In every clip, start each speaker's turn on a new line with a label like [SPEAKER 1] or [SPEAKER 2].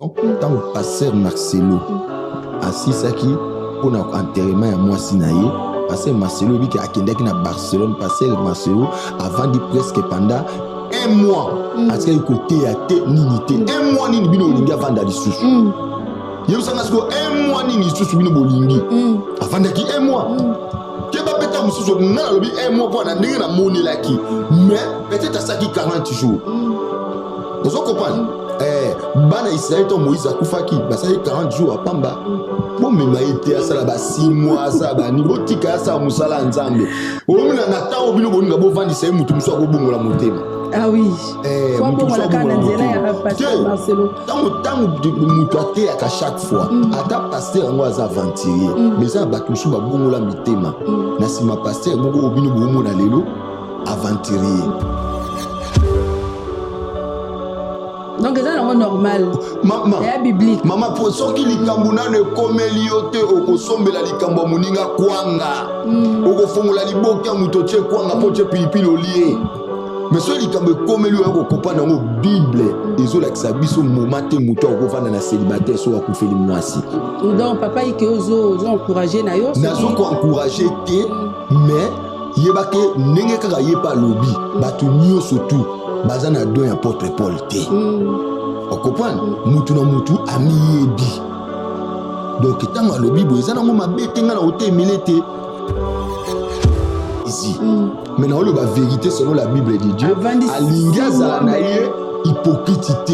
[SPEAKER 1] Tant que pasteur Marcelo assis qui pour l'enterrement à moi sinaïe pasteur Marcelo qui a quitté na Barcelone pasteur Marcelo avant de presque pendant un mois parce qu'il côté à ninité un mois ni bino linga vanda di susu yeux ça parce que un mois ni susu bino bolingi avant d'aki un mois que ba beta mususu na lobi un mois pour na ndenge na monnaie là qui mais peut-être à ça qui 40 jours vous comprenez bana Israël to Moïse akufaki basali 40 jours à pamba bon mais maïté à ça ba 6 mois ça ba niveau tika ça musala nzambe omuna na tawo bino boninga bo vandi sai mutu muso ko bongola motema
[SPEAKER 2] ah oui faut bongola kana nzela ya pasteur Marcelo
[SPEAKER 1] tango mutu ate à chaque fois ata pasteur ngo za aventurier mais ça ba tusu ba bongola mitema na sima pasteur boko obino bo mona lelo aventurier.
[SPEAKER 2] Donc c'est ça normal.
[SPEAKER 1] Maman.
[SPEAKER 2] C'est biblique.
[SPEAKER 1] Maman pour ceux qui likambuna ne komeliote okosombela likambo muninga kwanga. Okofongola liboka mutoche kwanga poche pilipili olie. Mais ceux likambo komelio okopana ngo Bible ezola kisabiso momate muto okovanda na célibataire so akufeli mwasi.
[SPEAKER 2] Donc papa ike ozo encourager na yo.
[SPEAKER 1] Nazo ko encourager te mais yebake ndenge kaka yeba lobi batu nyoso tout. Bazana don apôtre Paul T. On comprend? Mutu na mutu amiyebi. Donc tant le Bible ezana mo mabete ngana ote milete. Ici. Maintenant le vérité selon la Bible de Dieu. Alinga za na ye hypocrite.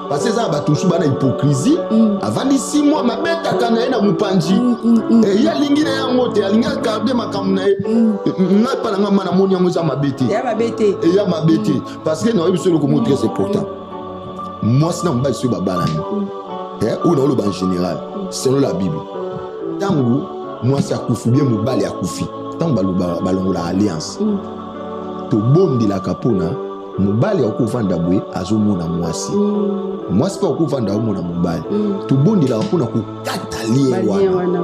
[SPEAKER 1] Parce que ça ba tousu bana hypocrisie. Avant 6 mois mabeta kana na mupanji. Et ya lingi na yango te alinga garder makamna. Na pas na mana moni yango za mabete.
[SPEAKER 2] Ya mabete.
[SPEAKER 1] Et ya mabete parce que non biso le ko montrer c'est important. Moi c'est na ba sur babala. Ou dans le ban général selon la Bible. Tango moi ça kufi bien mobali akufi. Tango balongo la alliance. To bondi la kapona. Mobali okuvanda bwe azomona mwasi mwasi pa okuvanda omona mobali tubondela mpona kokatalie wana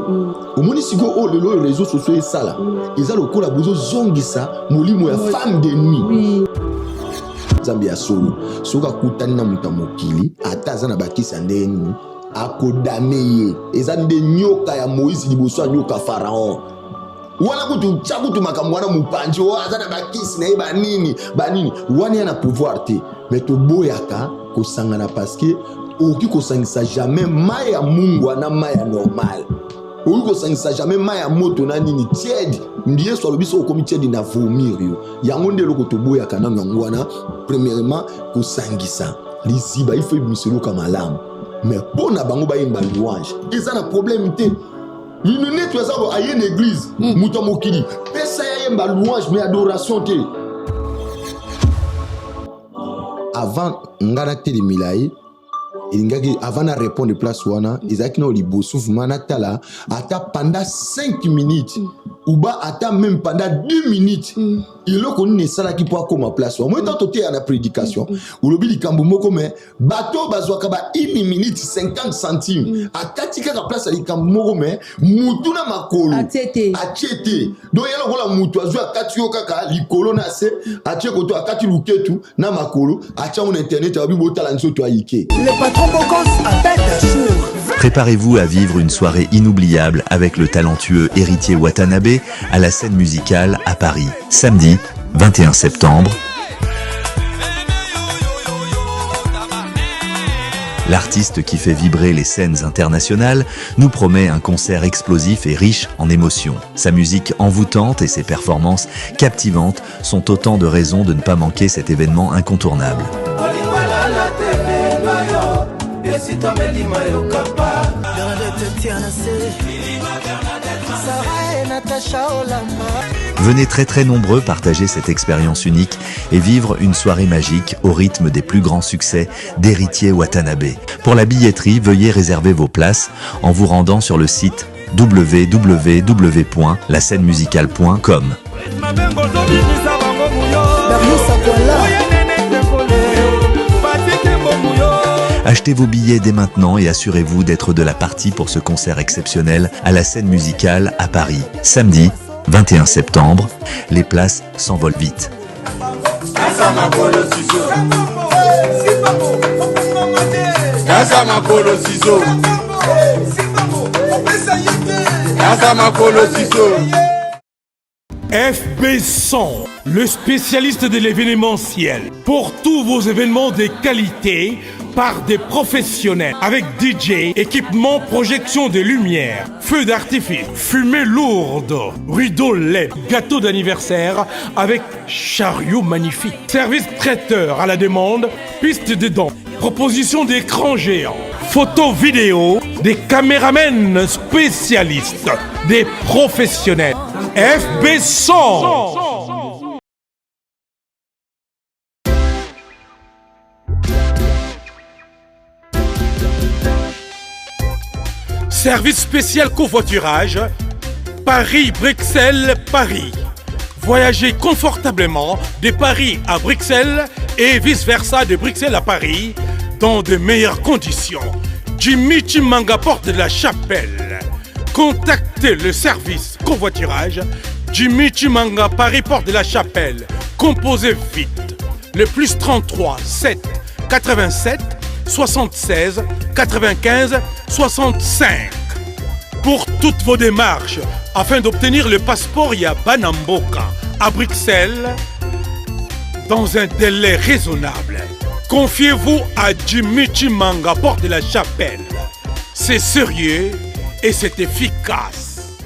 [SPEAKER 1] omoni siko o lelo réseaux sociaux esala eza lokola bozo zongisa molimo ya femme de nuit Nzambe ya solo soka kutani na muta mokili ata aza na bakisa ndeni akodame ye eza nde nyoka ya Moïse liboso ya nyoka Pharaon wala kutu chakutu makamwana mupanji azana bakisi na banini wani yana pouvoir te mais to boyaka kosangana parce que oki kosangisa jamais maya mungu na maya normal oki kosangisa jamais maya moto na nini tiède ndiye so lobiso okomi tiède na vomir yo yango ndelo ko to boyaka na ngwana premièrement kosangisa liziba il faut miselo kama malamu mais pona bango ba yimba louange ezana problème te. L'inune tu as à une église, Moutamokili. Pesa yemba louange mais adoration te. Avant ngana te de milaye, avant de répondre place wana, Isaac no libo soufuma natala ata pendant 5 minutes ou ba ata même pendant 2 minutes. Il a connu ça qui pour comme place. Moi tant toté à la prédication. Ou lobi likambo moko mais bateau bazwaka ba 1 minute 50 centimes. Akatika ka place likambo moko mais mutuna makolo. Atete. Donc yalo kola mutu azwa akati yo kaka likolo na se atie koto akati luketu na makolo atia mon internet abi botala nsoto ayike.
[SPEAKER 3] Le patron Bocos appelle jour.
[SPEAKER 4] Préparez-vous à vivre une soirée inoubliable avec le talentueux Héritier Watanabe à la scène musicale à Paris. Samedi 21 septembre. L'artiste qui fait vibrer les scènes internationales nous promet un concert explosif et riche en émotions. Sa musique envoûtante et ses performances captivantes sont autant de raisons de ne pas manquer cet événement incontournable. Venez très nombreux partager cette expérience unique et vivre une soirée magique au rythme des plus grands succès d'Héritier Watanabe. Pour la billetterie, veuillez réserver vos places en vous rendant sur le site www.lascenemusicale.com. Achetez vos billets dès maintenant et assurez-vous d'être de la partie pour ce concert exceptionnel à la scène musicale à Paris. Samedi 21 septembre, les places s'envolent vite.
[SPEAKER 5] Naza makolo ciseau. Naza makolo ciseau.
[SPEAKER 6] FB100, le spécialiste de l'événementiel. Pour tous vos événements de qualité, par des professionnels, avec DJ, équipement, projection de lumière, feux d'artifice, fumée lourde, rideau LED, gâteau d'anniversaire avec chariot magnifique, service traiteur à la demande, piste de danse, proposition d'écran géant, photo vidéo, des caméramens spécialistes, des professionnels. FB100. Service spécial covoiturage, Paris-Bruxelles-Paris. Voyagez confortablement de Paris à Bruxelles et vice-versa de Bruxelles à Paris dans de meilleures conditions. Jimmy Chimanga, porte de la Chapelle. Contactez le service covoiturage Jimmy Chimanga, Paris, porte de la Chapelle. Composez vite. Le plus 33 7 87 76 95 65. Pour toutes vos démarches, afin d'obtenir le passeport Yabanamboka à Bruxelles, dans un délai raisonnable, confiez-vous à Jimmy Chimanga, porte de la Chapelle. C'est sérieux et c'est efficace.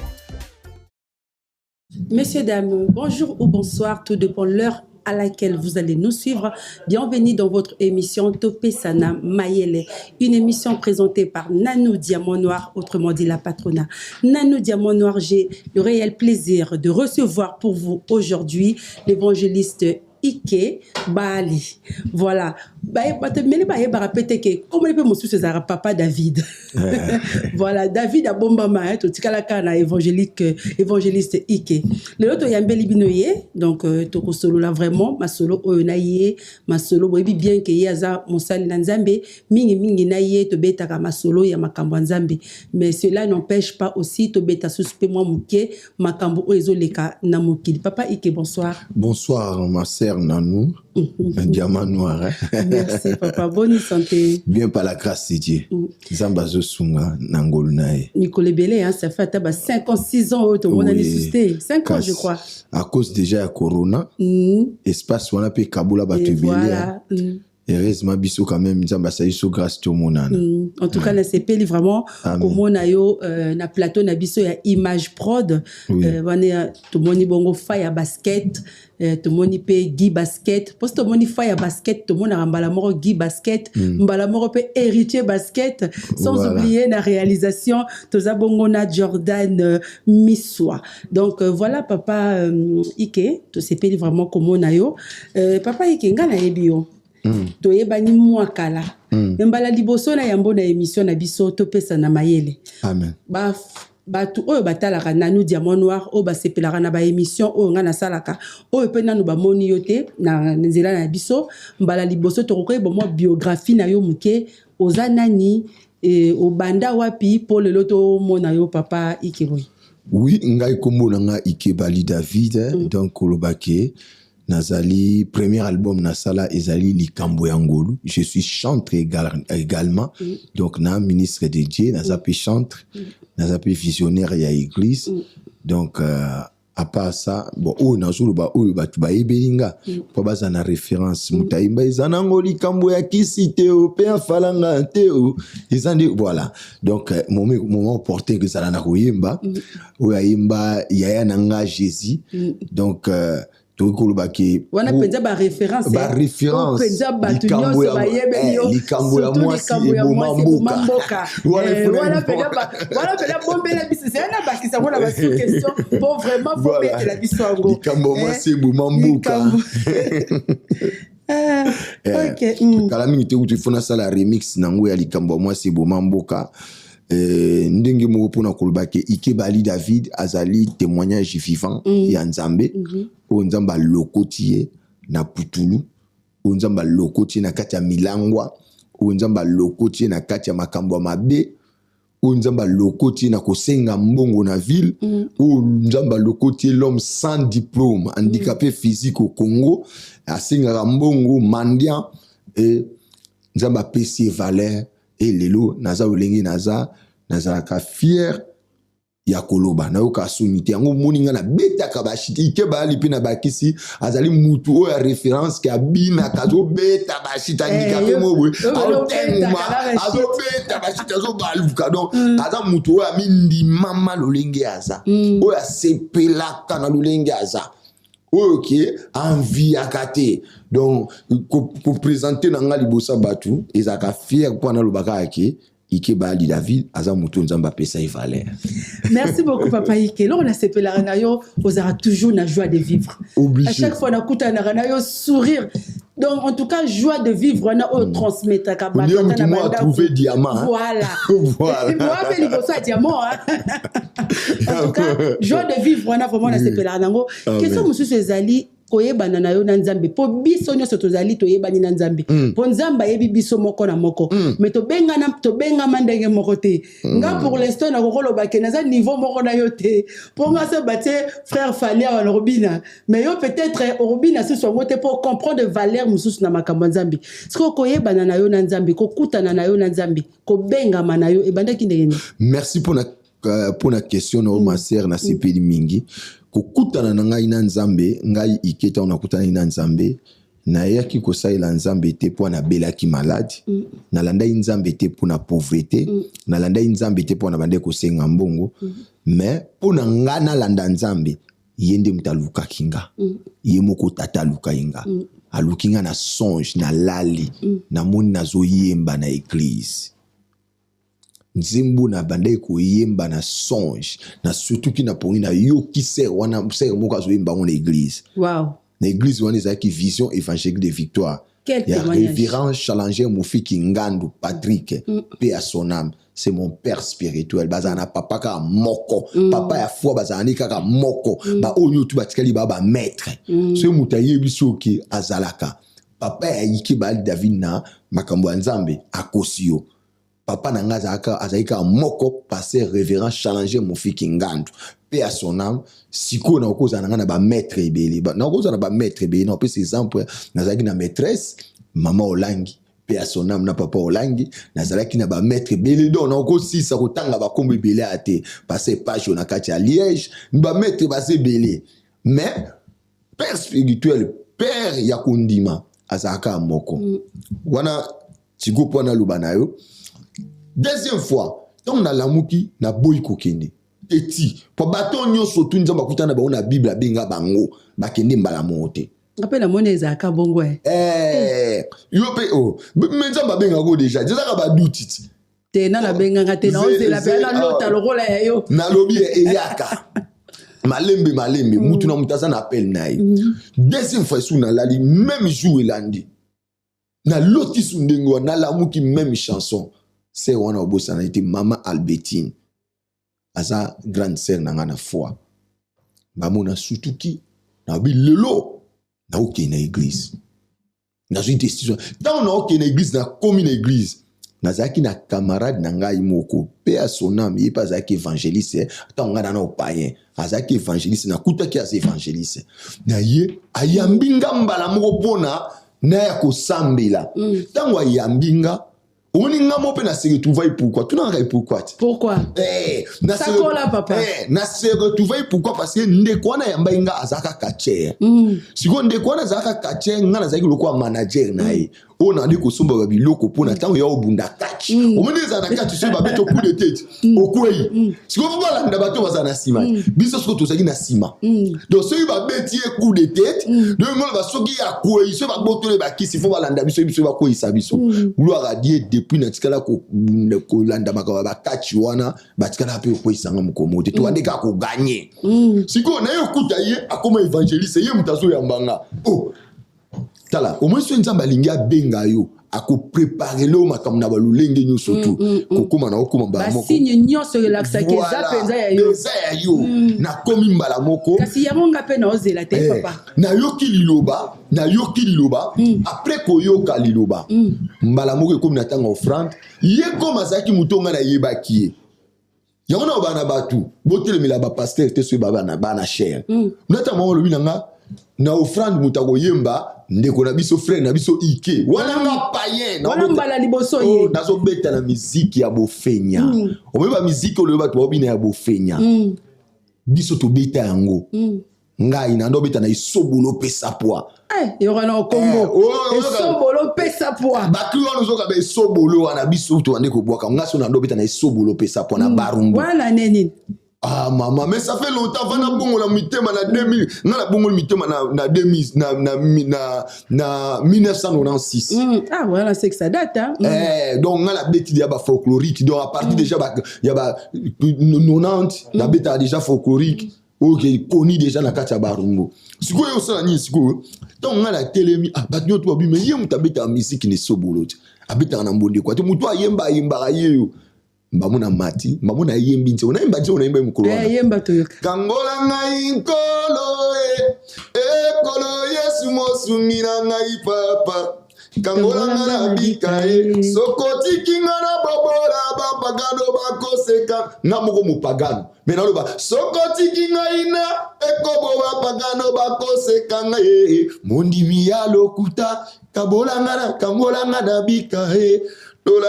[SPEAKER 2] Messieurs, dames, bonjour ou bonsoir, tout dépend de l'heure à laquelle vous allez nous suivre. Bienvenue dans votre émission Topé Sana Mayele, une émission présentée par Nanou Diamant Noir, autrement dit la patronat. Nanou Diamant Noir, j'ai le réel plaisir de recevoir pour vous aujourd'hui l'évangéliste Ike Bali. Voilà. Comment peut monsieur César papa David? Voilà, David a bombama to tikala kana évangéliste Ike. Le autre yambeli binoye donc toko solo là vraiment ma solo oyonaye ma solo boyebi bien que yaza mosali na nzambe mingi naye to betaka ma solo ya makambo nzambe, mais cela n'empêche pas aussi to beta suspect moi muke makambo oyezoleka na mokili. Papa Ike, bonsoir.
[SPEAKER 1] Bonsoir ma sœur Nanou, un diamant noir. Hein?
[SPEAKER 2] Merci papa, bonne santé.
[SPEAKER 1] Bien par la grâce de Dieu. Zambazo Sunga, Nangol Nae.
[SPEAKER 2] Nicole Belé, hein, ça fait 5 ans, 6 ans, tout le monde a suscité. 5 ans, je crois.
[SPEAKER 1] À cause déjà de Corona, espace où on a pu Kaboula battu
[SPEAKER 2] voilà.
[SPEAKER 1] Heureusement, biso quand même, Zambasa iso grâce tout le monde.
[SPEAKER 2] En tout cas, la CP, vraiment, comme on a eu na plateau, na biso, il y a Image Prod. Tout le monde bongo fire basket. Tout le monde peut Guy basket. Parce que tout le monde fire basket, tout le monde a un Guy basket. Mbalamoro peut héritier basket. Sans oublier la réalisation, tout ça bongo na Jordan Missoua. Donc voilà, papa Ike, tout CP, vraiment comme on a eu. Papa Ike, ngana ebio. Toyebani mwakala mbala liboso na yambo na émission na biso Topé Sana Mayele.
[SPEAKER 1] Amen.
[SPEAKER 2] Batu oyo batalaka Nanou Diamant Noir oyo basepelaka na ba émission oyo nga nasalaka oyo pe nanu bamoni yo te na nzela na biso mbala liboso tokokoye bomo biographie na yo muke oza nani obanda wapi pour le loto mona yo papa Ike boy.
[SPEAKER 1] Oui, ngai kombo nga Ike Bali David, donc kolobake Nazali, premier album Nasala Ezali Likambo Yangolu. Je suis chanteur également. Donc, na ministre de Dieu, Nazapi chantre, Nazapi visionnaire ya église. Donc, à part ça, bon, Nazulu ba tu ba ebelinga. Pour baza na référence, Mutaimba Izanango Likambo ya kisite o pe falanga teo. Izandi voilà. Donc, moment opportun que ça na koyemba, o yimba yaya nanga Jésus. Donc,
[SPEAKER 2] wana penza ba référence penza batu nyonso bayebeli yo likambo ya mwasi mamboka wana penza bombela biso c'est na bakisa ngona ba sous question pour vraiment faut mettre la biso ngo
[SPEAKER 1] likambo mwasi mamboka. Ok. Kala mingi te utu fona sala remix nango ya likambo mwasi mamboka. Ndenge moko pona kolobake Ike Bali David azali témoignage vivant ya Nzambe o Nzamba lokotie na Putulu, o Nzamba lokotie na kati ya milangwa, o Nzamba lokotie na kati ya makambo mabe, o Nzamba lokotie na kosenga mbongo na ville, o Nzamba lokotie l'homme sans diplôme handicapé physique au Congo asenga mbongo mendiant et Nzamba pesi valeur et lelo naza olenge naza ka fier ya koloba na yo ka sonité yango moninga na beta ka bashiti ike ba lipi na bakisi azali mutu o ya référence ka bina kazo beta bashita handicapé mobwe aotenguma azo beta bashita zo baluka donc aza mutu o ya mindi mama lolenge aza o ya sepelaka na lolenge aza ok envie akate donc pour présenter na nga libosa batu ezaka fier pour na lobaka ake Ike Bali David, Azamuto Nzamba Pesa et Valère.
[SPEAKER 2] Merci beaucoup, Papa Ike. Là, on a ces pèlerinages, on aura toujours la joie de vivre.
[SPEAKER 1] Obligé.
[SPEAKER 2] À chaque fois, on a écouté un sourire. Donc, en tout cas, joie de vivre, on a transmettre.
[SPEAKER 1] On dit que moi, a trouvé diamant.
[SPEAKER 2] Voilà.
[SPEAKER 1] Voilà.
[SPEAKER 2] Moi, je vais vous diamant. En tout cas, joie de vivre, on a vraiment ces pèlerinages. Question, monsieur Cézali. Koyebana na yo na nzambe po biso nyonso tozali toyebani na nzambe po nzamba yebi biso moko na moko mais to benga mandenge moko te nga pour l'instant na kokoloba ke na za niveau moko na yo te po nga se batie frère Falia wa Robina mais yo peut-être Robina se so ngote pour comprendre valeur mususu na makambo nzambe siko koyebana na yo na nzambe ko kutana na yo na nzambe ko benga na yo e bandaki ndenge.
[SPEAKER 1] Merci pour la question na ma sœur na sepeli mingi kokutana na ngai na nzambe ngai iketa on akutana na nzambe na yaki kosaila nzambe te po na belaki malade na landa nzambe te po na pauvreté na landa nzambe te po na bande ko senga mbongo mais po na ngana landa nzambe yende mutaluka kinga yemoko tata luka inga alukinga na songe na lali na moni na zoyemba na église nzimbu na bande ko yemba na songe na surtout ki na pongi na yo ki ser wana ser moka zo yemba na église.
[SPEAKER 2] Wow.
[SPEAKER 1] Na église wana ezaki vision évangélique de victoire.
[SPEAKER 2] Quel
[SPEAKER 1] ya
[SPEAKER 2] témoignage.
[SPEAKER 1] révérend challenger Moufiki Ngandu Patrick paix à son âme. C'est mon père spirituel bazana papa ka moko papa ya foi bazana kaka moko ba oyo tu batikali ba maître ce mutaye bisoki azalaka papa ya Ike Bali David na makambo nzambe akosio. Papa nanga azaika moko passé révérend challenger Moufiki Ngandu paix à son âme siko na okoza nanga na ba maître ebele na okoza na ba maître ebele na pe ces exemple na zaki na maîtresse maman Olangi paix à son âme na papa Olangi na zalaki na ba maître ebele donc na okosi sa kotanga ba kombe ebele ate passer page na kati ya Liège ba maître basé belé mais père spirituel père ya kondima azaka moko wana tigo pona lubanayo. Deuxième fois, tant na lamuki na boy kokende. Eti, po bato nyonso tu nzamba kutana ba na Bible benga bango, bakende mbala mote.
[SPEAKER 2] Après la monnaie ezaka bongo
[SPEAKER 1] yo pe mais nzamba benga go déjà, déjà ba doutiti.
[SPEAKER 2] Te na benga te na oze la bela lota lokola ya yo.
[SPEAKER 1] Na lobi eyaka. Malembe mutu na mutaza na appel naï. Deuxième fois sou na lali même jour elandi. Na loti sundengo na lamuki même chanson. C'est wana obosa na été Maman Albertine aza grande sœur na ngana foi bamona sutuki na bi lelo na oké na église na une décision dans na oké na église na komi na église na zaki na camarade na ngai moko paix à son âme il pas zaki évangéliste tant ngana na païen azaki évangéliste na kutaki as évangéliste na ye ayambinga mbala moko pona na ya kosambela tango ayambinga Oni nga mo pe na se retrouver pourquoi tu n'en pourquoi
[SPEAKER 2] pourquoi
[SPEAKER 1] na
[SPEAKER 2] ça cola papa
[SPEAKER 1] na se retrouver pourquoi parce que ndeko na yamba inga azaka kacher siko ndeko na azaka kacher nga na zaki lokwa manager na ye ona ndi ko somba babiloko pona tango ya obunda kachi omeneza na kachi se babeto coup de tête okwei siko bala nda bato bazana sima biso siko tozaki na sima donc ce ba beti coup de tête donc mo ba soki ya kwei se ba botole ba kisi fo balanda biso ba kwei sabiso gloire à Dieu depuis na tikala ko landa makaba ba kachi wana ba tikala pe kwei sanga mukomote to andeka ko gagner siko na yo kuta ye akoma évangéliste ye mutazo ya mbanga tala au moins so nzamba lingi abenga yo ako préparer le makambo na balulenge nyoso tu kokoma na okoma mbala moko
[SPEAKER 2] signe nyonso relaxa ke za penza ya yo
[SPEAKER 1] na komi mbala moko
[SPEAKER 2] kasi yango ngape na ozela te papa
[SPEAKER 1] na yoki liloba après koyoka liloba mbala moko ekomi na tanga offrande ye koma zaki mutonga na yebaki ye yango na bana batu botelemela ba pasteur te so baba na bana cher nata mama lobi nanga na offrande mutako yemba ndeko na biso frère na biso ike wana nga païen
[SPEAKER 2] wana mbala liboso ye
[SPEAKER 1] nazo beta na musique ya bofenya omeba musique ole bato babina ya bofenya biso to beta yango ngai na ndo beta na isobolo pesa poa
[SPEAKER 2] yora na Congo isobolo pesa poa
[SPEAKER 1] bakri wana zoka be isobolo wana biso to ande ko bwaka ngaso na ndo beta na isobolo pesa poa na barumbu
[SPEAKER 2] wana neni.
[SPEAKER 1] Ah maman, mais ça fait longtemps vana bongo la mitema na 2000 na bongo mitema na 2000 na 1996.
[SPEAKER 2] Ah voilà, c'est que ça date hein.
[SPEAKER 1] Donc on a la bête il y a ba folklorique donc à partir déjà il y a ba 90 la bête a déjà folklorique OK connu déjà na kati ya barumbu. Siko yo ça ni siko donc on a la télémi ah ba nyoto bi mais yemu tabeta musique ni sobolo abeta na mbonde kwa to muto ayemba yeyo mbamuna mati mbamuna yembi nse unaimba je unaimba mukolo wana
[SPEAKER 2] yemba to yoka
[SPEAKER 1] kangola ngai nkolo ekolo Yesu mosumina ngai papa kangola ngana bika sokoti kingana bobola bapagano bakoseka namoko mupagano mena loba sokoti kingaina ekobo bapagano bakoseka ngai mondi miyalo kuta kabola ngana kangola ngana bika Lola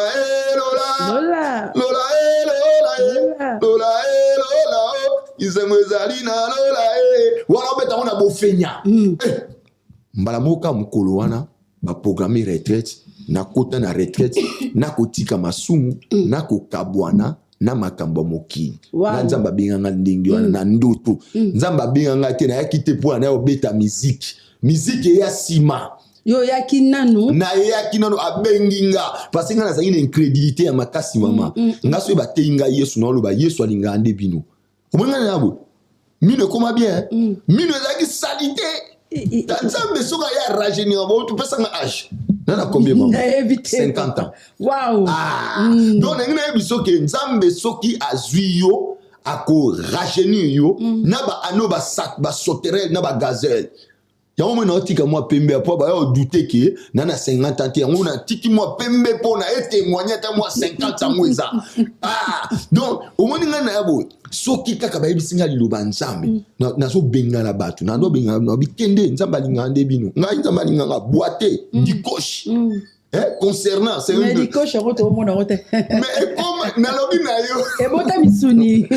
[SPEAKER 1] Lola Lola Lola Lola Lola Izemwezalina Lola wana beta wana bofenya mbala moka mukolo wana ba programmer retraite na kota na retraite na kotika masumu na kokabwana na makambo moki na nzamba binganga ndingi wana na ndoto nzamba binganga te na yakite po na obeta musique ya sima
[SPEAKER 2] yo yaki nanu
[SPEAKER 1] na yaki nanu abenginga parce que nga na une incrédulité ya makasi mama ngaso ba teinga Yesu na loba Yesu alinga ande bino omenga na bo mine koma bien mine ezaki salité tanzambe soka ya rajeunir bo tu pesa nga âge na combien mama 50 ans
[SPEAKER 2] waouh
[SPEAKER 1] donc ngina biso ke nzambe soki azwi yo ako rajeunir yo na ba ano ba sauterelle na ba gazelle yango mona otika moi pembe apo ba yo douter que nana 50 ans yango na tiki moi pembe pona et témoigner ta moi 50 ans mweza donc au moni ngana yabo soki kaka ba yebisinga liloba nzambe na so benga na batu na ndo benga na bikende nzamba lingande bino ngai nzamba linganga boité dikoshi concernant c'est
[SPEAKER 2] mais dikoshi rote au monde rote
[SPEAKER 1] mais comme na lobi na yo
[SPEAKER 2] ebota misuni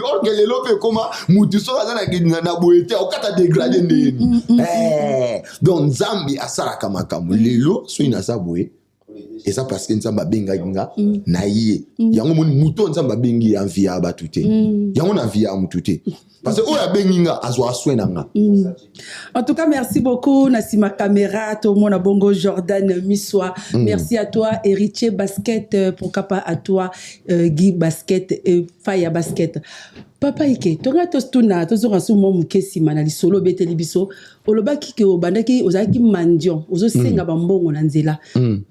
[SPEAKER 1] or que le lope comment mutu so azana na boité okata dégrader ndeni donc nzambi asara kama kamu lelo so ina sabwe et ça parce que nzamba benga inga na ye yango muto nzamba bengi envia batute yango na via mutute parce que oya benginga azwa aswenanga.
[SPEAKER 2] En tout cas merci beaucoup Nassima Caméra to mona bongo Jordan Miswa merci à toi Héritier Basket pourquoi pas à toi Guy Basket et Faya Basket papa ike tonga tostuna tozora su mo mukesi mana li solo beteli biso oloba kike obandaki ozaki mandion ozo senga bambongo na nzela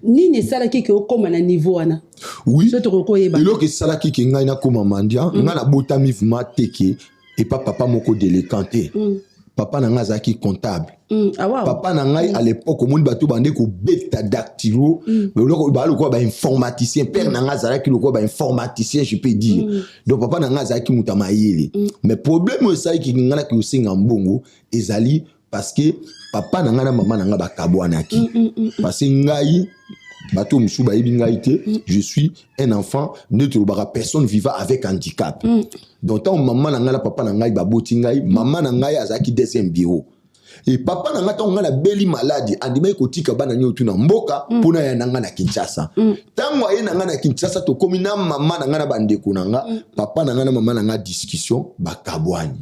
[SPEAKER 2] nini sala kike okoma na niveau wana
[SPEAKER 1] oui
[SPEAKER 2] so to ko yeba
[SPEAKER 1] ilo ke sala kike ngai na koma mandian ngana botami vma teke et pas papa moko délécanté papa na nga zaki comptable papa na ngai à l'époque monde bato bande ko beta dactylo ba lo ko ba informaticien père na nga zaki lo ko ba informaticien je peux dire donc papa na nga zaki mutama yele mais problème ça ki ngana ki osinga mbongo ezali parce que papa na nga na mama na nga bakabwanaki parce que ngai bato msuba ibingaite je suis un enfant neutre bara personne vivant avec handicap donc tant maman na ngala papa na ngai baboti ngai maman na ngai azaki deuxième bureau et papa na ngata ngala beli maladie andimai kotika bana nyotu na mboka pona ya nanga na Kinshasa tango aye nanga na Kinshasa to komina maman na ngana bandeko nanga papa na ngana maman na nga discussion bakabwani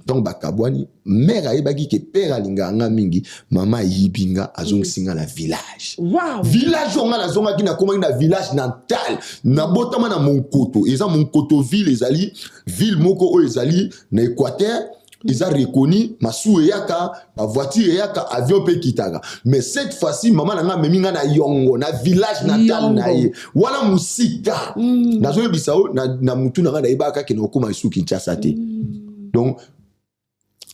[SPEAKER 1] donc bakabwani mère aye baki ke père alinga nga mingi mama yibinga azongisinga na village village on na zonga kina koma na village natal na botama na Monkoto eza Monkoto ville ezali ville moko o ezali na Équateur. Ils ont reconnu ma yaka, ma voiture yaka, avion pe kitaka. Mais cette fois-ci, maman n'a même na yongo, na village natal na ye. Wala musika. Na zoe bisao, na mutu na nga ibaka ki na okuma isu Kinshasa te. Donc,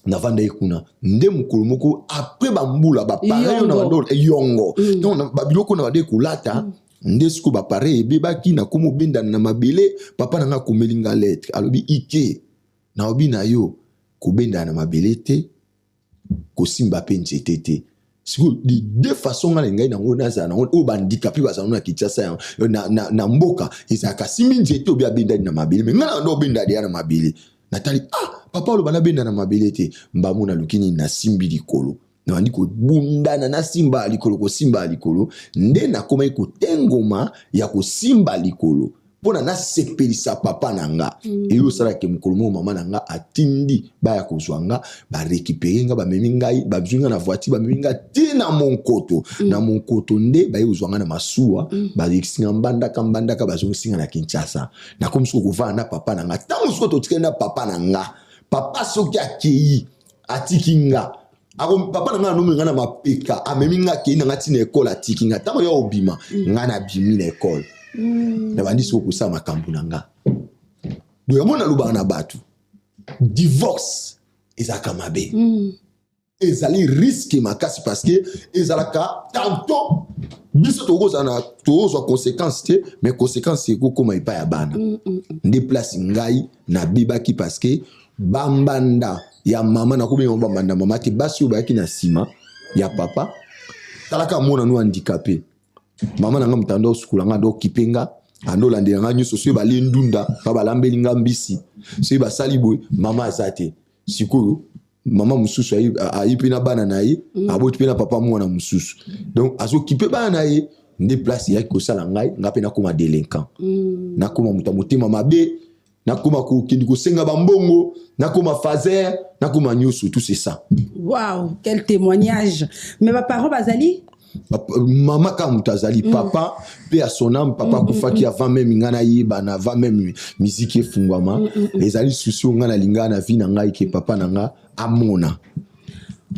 [SPEAKER 1] na vanda ekuna. Nde mukulu moko, après bambula, ba pareil na vando, yongo. Donc, babiloko na vade kulata, nde siku ba pareil, bebaki na kumu benda na mabele, papa na nga kumelinga lettre. Alobi ike, na obi na yo. Kubenda na mabelete ko simba pe nzetete siko de deux façons ngala ngai na ngona za na o bandika pi baza na kitasa na mboka izaka simbi nzete obi abenda na mabele mais ngala ndo benda dia na mabele natali papa lo bana benda na mabele te mbamu na lukini na simbi likolo na bandi ko bundana na simba likolo ko simba likolo nde na koma ko tengoma ya ko simba likolo pona na sepelisa papa nanga eyo sala ke mukolo mama nanga atindi ba ya kozwanga ba récupérer nga ba memingai ba bzunga na voiture ba meminga tina monkoto na monkoto nde ba yozwanga na masuwa ba yexinga mbanda ka ba zonga na Kinshasa na comme ce ko va na papa nanga tango so to tikenda papa nanga papa soki akei atikinga ako papa nanga no menga na mapeka ameminga ke na ngati na école atikinga tango yo obima nga na bimi na école na bandi so ko sa makambu nanga do yamona luba na batu divorce ezaka mabe ezali risque makasi parce que ezalaka tantôt biso tozwa conséquence te mais conséquence c'est koma ipa ya bana déplace ngai na bibaki parce que bambanda ya mama na komi bambanda mama te basi obayaki na sima ya papa talaka mona no handicapé mama nanga mutando sukulanga do kipenga ando landelanga nyoso so ba lendunda ba balambelinga mbisi so ba saliboy mama azate sikoyo mama mususu ayipi na bana naye aboti na papa mwana mususu donc azo kipe bana naye nde place ya ko sala ngai ngape na koma délinquant na koma mutamutima mabe na koma ko kindi ko senga bambongo na koma fazer na koma nyoso tout c'est ça.
[SPEAKER 2] Waouh, quel témoignage. Mais ma parole bazali
[SPEAKER 1] Maman Kamutazali, papa, paix à son âme, papa Koufaki avant même ngana yibana, avant même musique et fungwama, les alis soucis ngana lingana vina ngai ke papa nanga amona.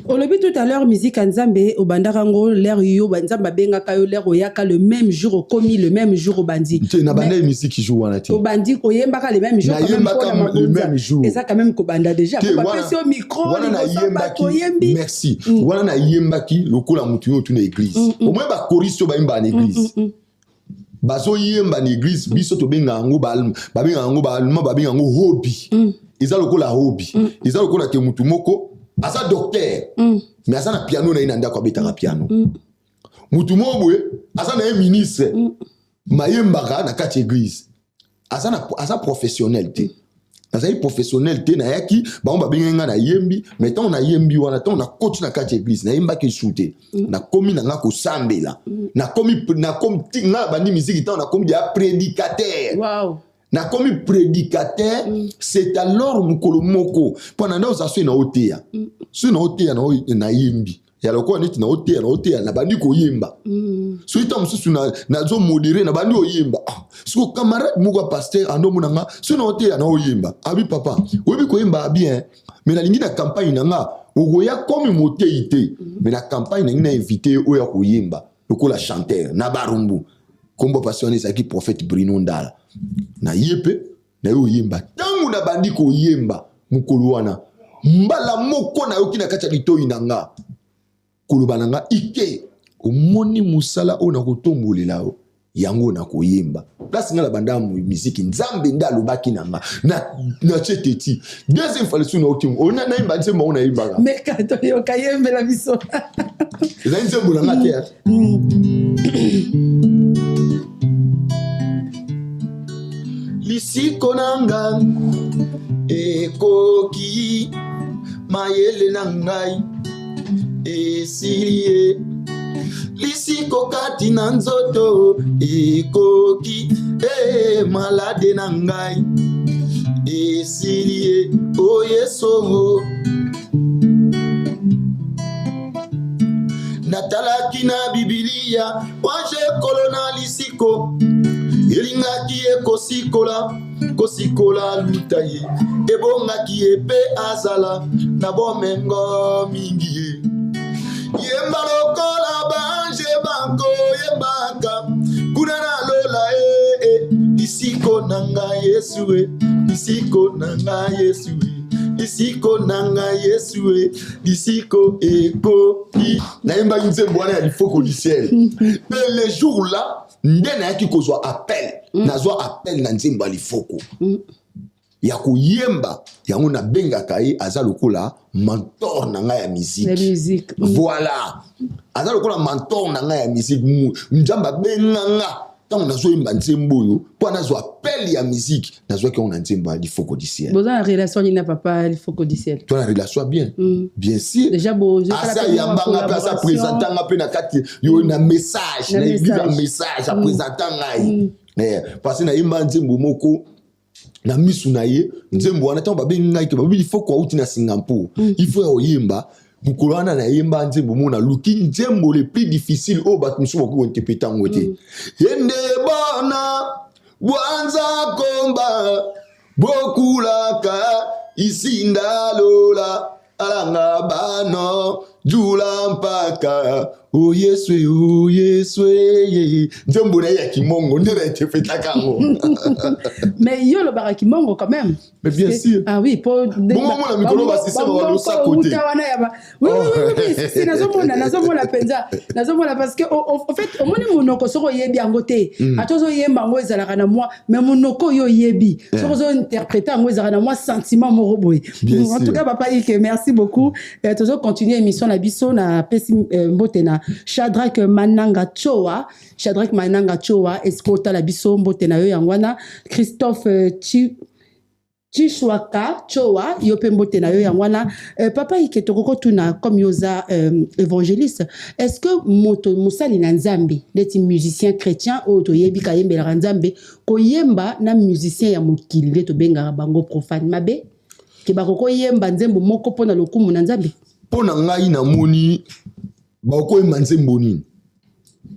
[SPEAKER 2] On l'a vu tout à l'heure, musique Nzambe, au Bandarango, l'air yo, Nzamba benga kayo, l'air oyaka le même jour au commis, le même jour au bandi.
[SPEAKER 1] Tu n'as pas de musique qui joue en ati.
[SPEAKER 2] Au bandi, oyembaka le même jour.
[SPEAKER 1] Le même jour.
[SPEAKER 2] Et ça quand même Kobanda déjà. Faut au micro,
[SPEAKER 1] merci. Wana na yembaki, loko la mutuyo tu na église. Au moins ba choristo ba imba en église. Bazo yemba en église, biso to benga ngo ba benga ngo ba benga ngo hobby. Eza loko la hobby. Eza loko la te mutu moko. Asa docteur mais asa na piano na inanda kwa betanga piano mutu mobwe asa na ministre mayembaka na kati église asa professionnel te asa professionnel te na yaki ba on ba benga na yembi mais tant na yembi wana tant na coach na kati église na yemba ke shooter na komi na nga ko sambela na komi tinga bandi musique tant na komi dia prédicateur.
[SPEAKER 2] Wow.
[SPEAKER 1] Na comme prédicateur, c'est alors mukolo moko pendant nos asso na otea. So na otea na yembi. Ya lokwa neti na otea na bandi ko yemba. So itam susu na zo modéré na bandi o yemba. So camarade moko pasteur ando munanga, so na otea na oyemba. Abi papa, obi ko yemba bien. Mais na lingi na campagne nanga, ogoya comme moteité. Mais na campagne na invité oya ko yemba. Lokola chanteur na barumbu. Kombo passionné ça qui prophète Bruno Ndala. Na yepe na yo yemba tangu na bandi ko yemba mukolo wana mbala moko na yo kina kacha litoi nanga koloba nanga ike omoni musala ona kotombolela o yango na ko yemba place ngala banda mu musique Nzambe ndalo baki nanga na cheteti deuxième fois le sous na otim ona na yemba nsemba ona yemba
[SPEAKER 2] mais kato yo kayembe la biso
[SPEAKER 1] eza nsembo nanga te Lisiko nanga ekoki mayele nangai esilie lisiko kati na nzoto ekoki malade nangai esilie o yeso natalaki na Biblia waje kolona lisiko elingaki kosikola lutaye ebongaki epe azala na bomengo mingi yemba lokola banje banko yembaka kuna na lola isiko nanga Yesu isiko nanga Yesu isiko nanga Yesu isiko eko na yemba nzembo wana ya lifoko du ciel mais le jour là ndena yaki kozwa appel nazwa appel na nzembo alifoko ya koyemba yango na bengaka ye aza lokola mentor na ngai ya musique. Voilà. Aza lokola mentor na ngai ya musique. Nzamba benganga tant nazo yemba nzembo yo po nazo appel ya musique nazo ki on nzembo ali foko du ciel.
[SPEAKER 2] Boza relation ni na papa ali foko du ciel.
[SPEAKER 1] Toi la relation bien. Bien sûr.
[SPEAKER 2] Déjà bo je
[SPEAKER 1] asa yambanga place présentanga pe na kati yo na message na viva message à présentanga ngai. Parce que na yemba nzembo moko na misu na ye nzembo wana tant babe ngai ke babi il faut ko uti na Singapour. Il faut oyemba mukulana na yemba nzembo mona luki nzembo le plus difficile o bat musu ko interpréter ngote. Yende bana Bwanza komba bokulaka isindalola alanga bano jula mpaka o yeswe nzembo na ya kimongo ndera interpréter kango.
[SPEAKER 2] Mais yo le baraki mongo quand même.
[SPEAKER 1] Mais bien sûr.
[SPEAKER 2] Ah oui, pour
[SPEAKER 1] bon moment la micro va c'est va l'autre côté.
[SPEAKER 2] Oui, c'est nazomona penza. Nazomona parce que en fait au moni monoko soko yebi angote. Atozo yemba ngo ezalaka na moi, mais monoko yo yebi. Soko zo interpréter ngo ezalaka na moi sentiment moko boy. En tout cas papa Ike, merci beaucoup. Tozo continuer émission na biso na pesi mbote na Shadrach Mananga Choa. Shadrach Mananga Choa escota la biso mbote na yo yangwana. Christophe Chishwaka Choa yope mbote na yo yangwana. Papa Ike tokoko tuna comme yoza évangéliste. Est-ce que moto musali na nzambe leti musicien chrétien o to yebi ka yembe la nzambe ko yemba na musicien ya mokili to benga bango profane mabe ke bakoko yemba nzembo moko pona lokumu na nzambe
[SPEAKER 1] pona ngai na moni bako yemba nzembo nini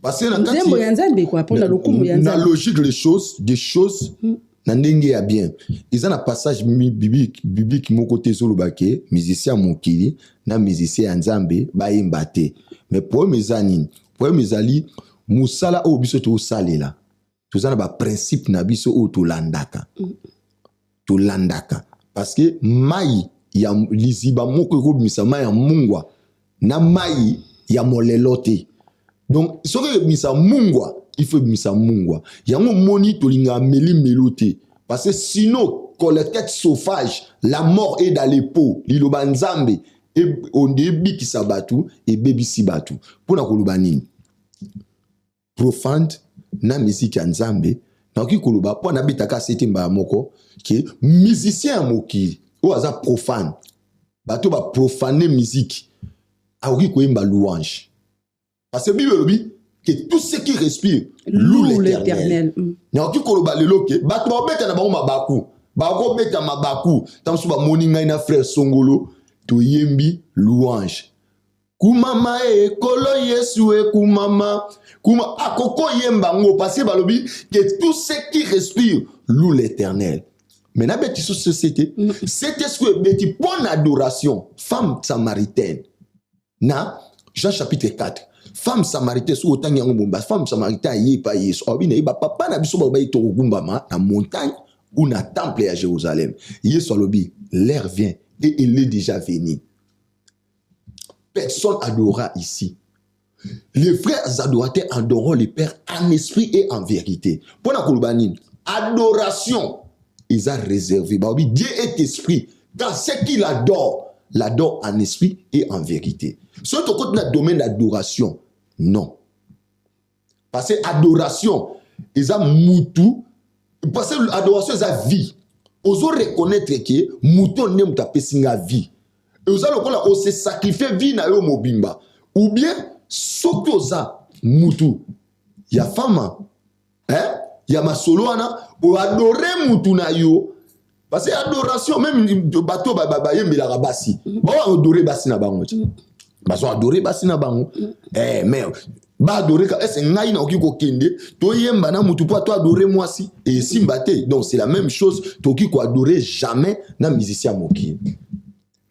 [SPEAKER 1] parce que na kati
[SPEAKER 2] nzembo ya nzambe quoi pona lokumu ya nzambe
[SPEAKER 1] na logique des choses na ndenge ya bien ils na passage biblique moko te solo bake musicien mokili na musicien ya nzambe ba yemba te mais pour mezani musala o biso to salela tozana ba principe na biso o to landaka parce que mai ya liziba moko ko bimisa mai ya mungwa na mai ya molelote donc soki bimisa mungwa il faut bimisa mungwa yango moni to linga meli melote parce que sinon collecte sauvage la mort est dans les pots liloba nzambe et on debi ki sabatu et bebi sibatu pona koluba nini profane na musique ya nzambe na ki koluba pona bitaka setimba moko qui musicien mokili ou aza profane bato ba profaner musique a oki koyemba louange parce que bible lobi que tout ce qui respire loue l'Éternel. Na oki koloba lelo ke bato ba beta na bango mabaku ba ko beta mabaku tamsu ba moninga ina frère Songolo to yembi louange kumama kolo Yesu kumama akoko yemba ngo parce que balobi que tout ce qui respire loue l'Éternel. Maintenant, beti sous société, c'était ce que beti pour adoration, femme samaritaine. Na Jean chapitre 4. Femme samaritaine sous autant yango bomba, femme samaritaine yi pa Yesu. Obi na iba papa na biso ba yi to gumbama na montagne ou na temple à Jérusalem. Yesu lobi, l'air vient et il est déjà venu. Personne adorera ici. Les frères adorateurs adoreront le Père en esprit et en vérité. Pour la kolobanine, adoration ils ont réservé. Dieu est esprit. Dans ce qu'il adore, l'adore en esprit et en vérité. Ce qui est dans le domaine d'adoration, non. Parce que l'adoration, ils ont moutou. Parce que l'adoration, ils ont vie. Ils ont reconnaître que mouton n'est pas la vie. Et ils ont se sacrifier vie na yo mobimba. Ou bien, surtout ça, moutou. Il y a femme. Hein? Il y a ma soloana. Ou adorer mutuna yo parce que adoration même bateau yembela rabasi ba adorer basi na bango ba so adorer basi na bango mais ba adorer est ngai na okiko kende to yemba na mutu po to adorer moi si et simbate donc c'est la même chose to okiko adorer jamais na musicien moki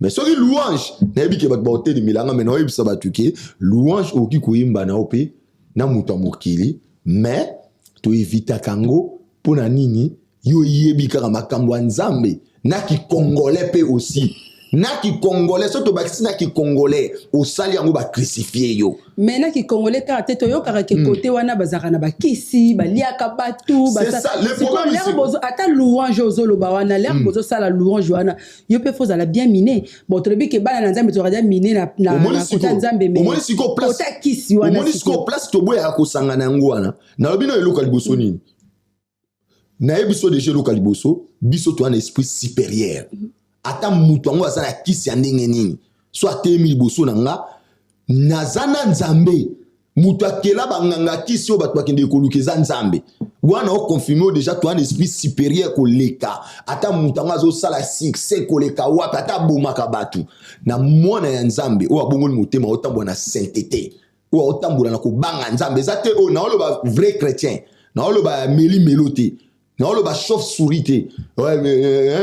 [SPEAKER 1] mais so louange na bi ke ba bote de milanga mais no yebisa batuke louange okiko yemba na opé na mutu mokili mais to éviter kango pona nini yo yebi kaka makambo nzambe na ki congolais pe aussi naki congolais soto bakisi naki congolais osali yango ba crucifier yo
[SPEAKER 2] mais naki congolais ka tete yo ka côté wana bazaka na bakisi baliaka batu
[SPEAKER 1] c'est ça le problème
[SPEAKER 2] c'est bozo ata louange ozolo ba wana l'air bozo sala louange wana yo pe foza la bien miné bon to lebi ke bana na nzambe to radia miné na côté nzambe mais
[SPEAKER 1] omoni siko place
[SPEAKER 2] côté kisi wana
[SPEAKER 1] omoni siko place to boya ko sangana yango wana na lobi no eloka liboso nini na ebiso de loka liboso biso to un esprit supérieur ata mutu ango azana kisi ya ndenge nini so atemi liboso na nga nazana nzambe mutu akela banganga kisi yo bato bakende kolukeza nzambe wana o confirmer déjà to un esprit supérieur koleka ata mutu ango azosala succès koleka wapi ata bomaka batu na mwana ya nzambe o abongoli motema otambola na sainteté o otambola na kobanga nzambe ezate o na oloba vrai chrétien na oloba meli melote na oloba chauve-souris te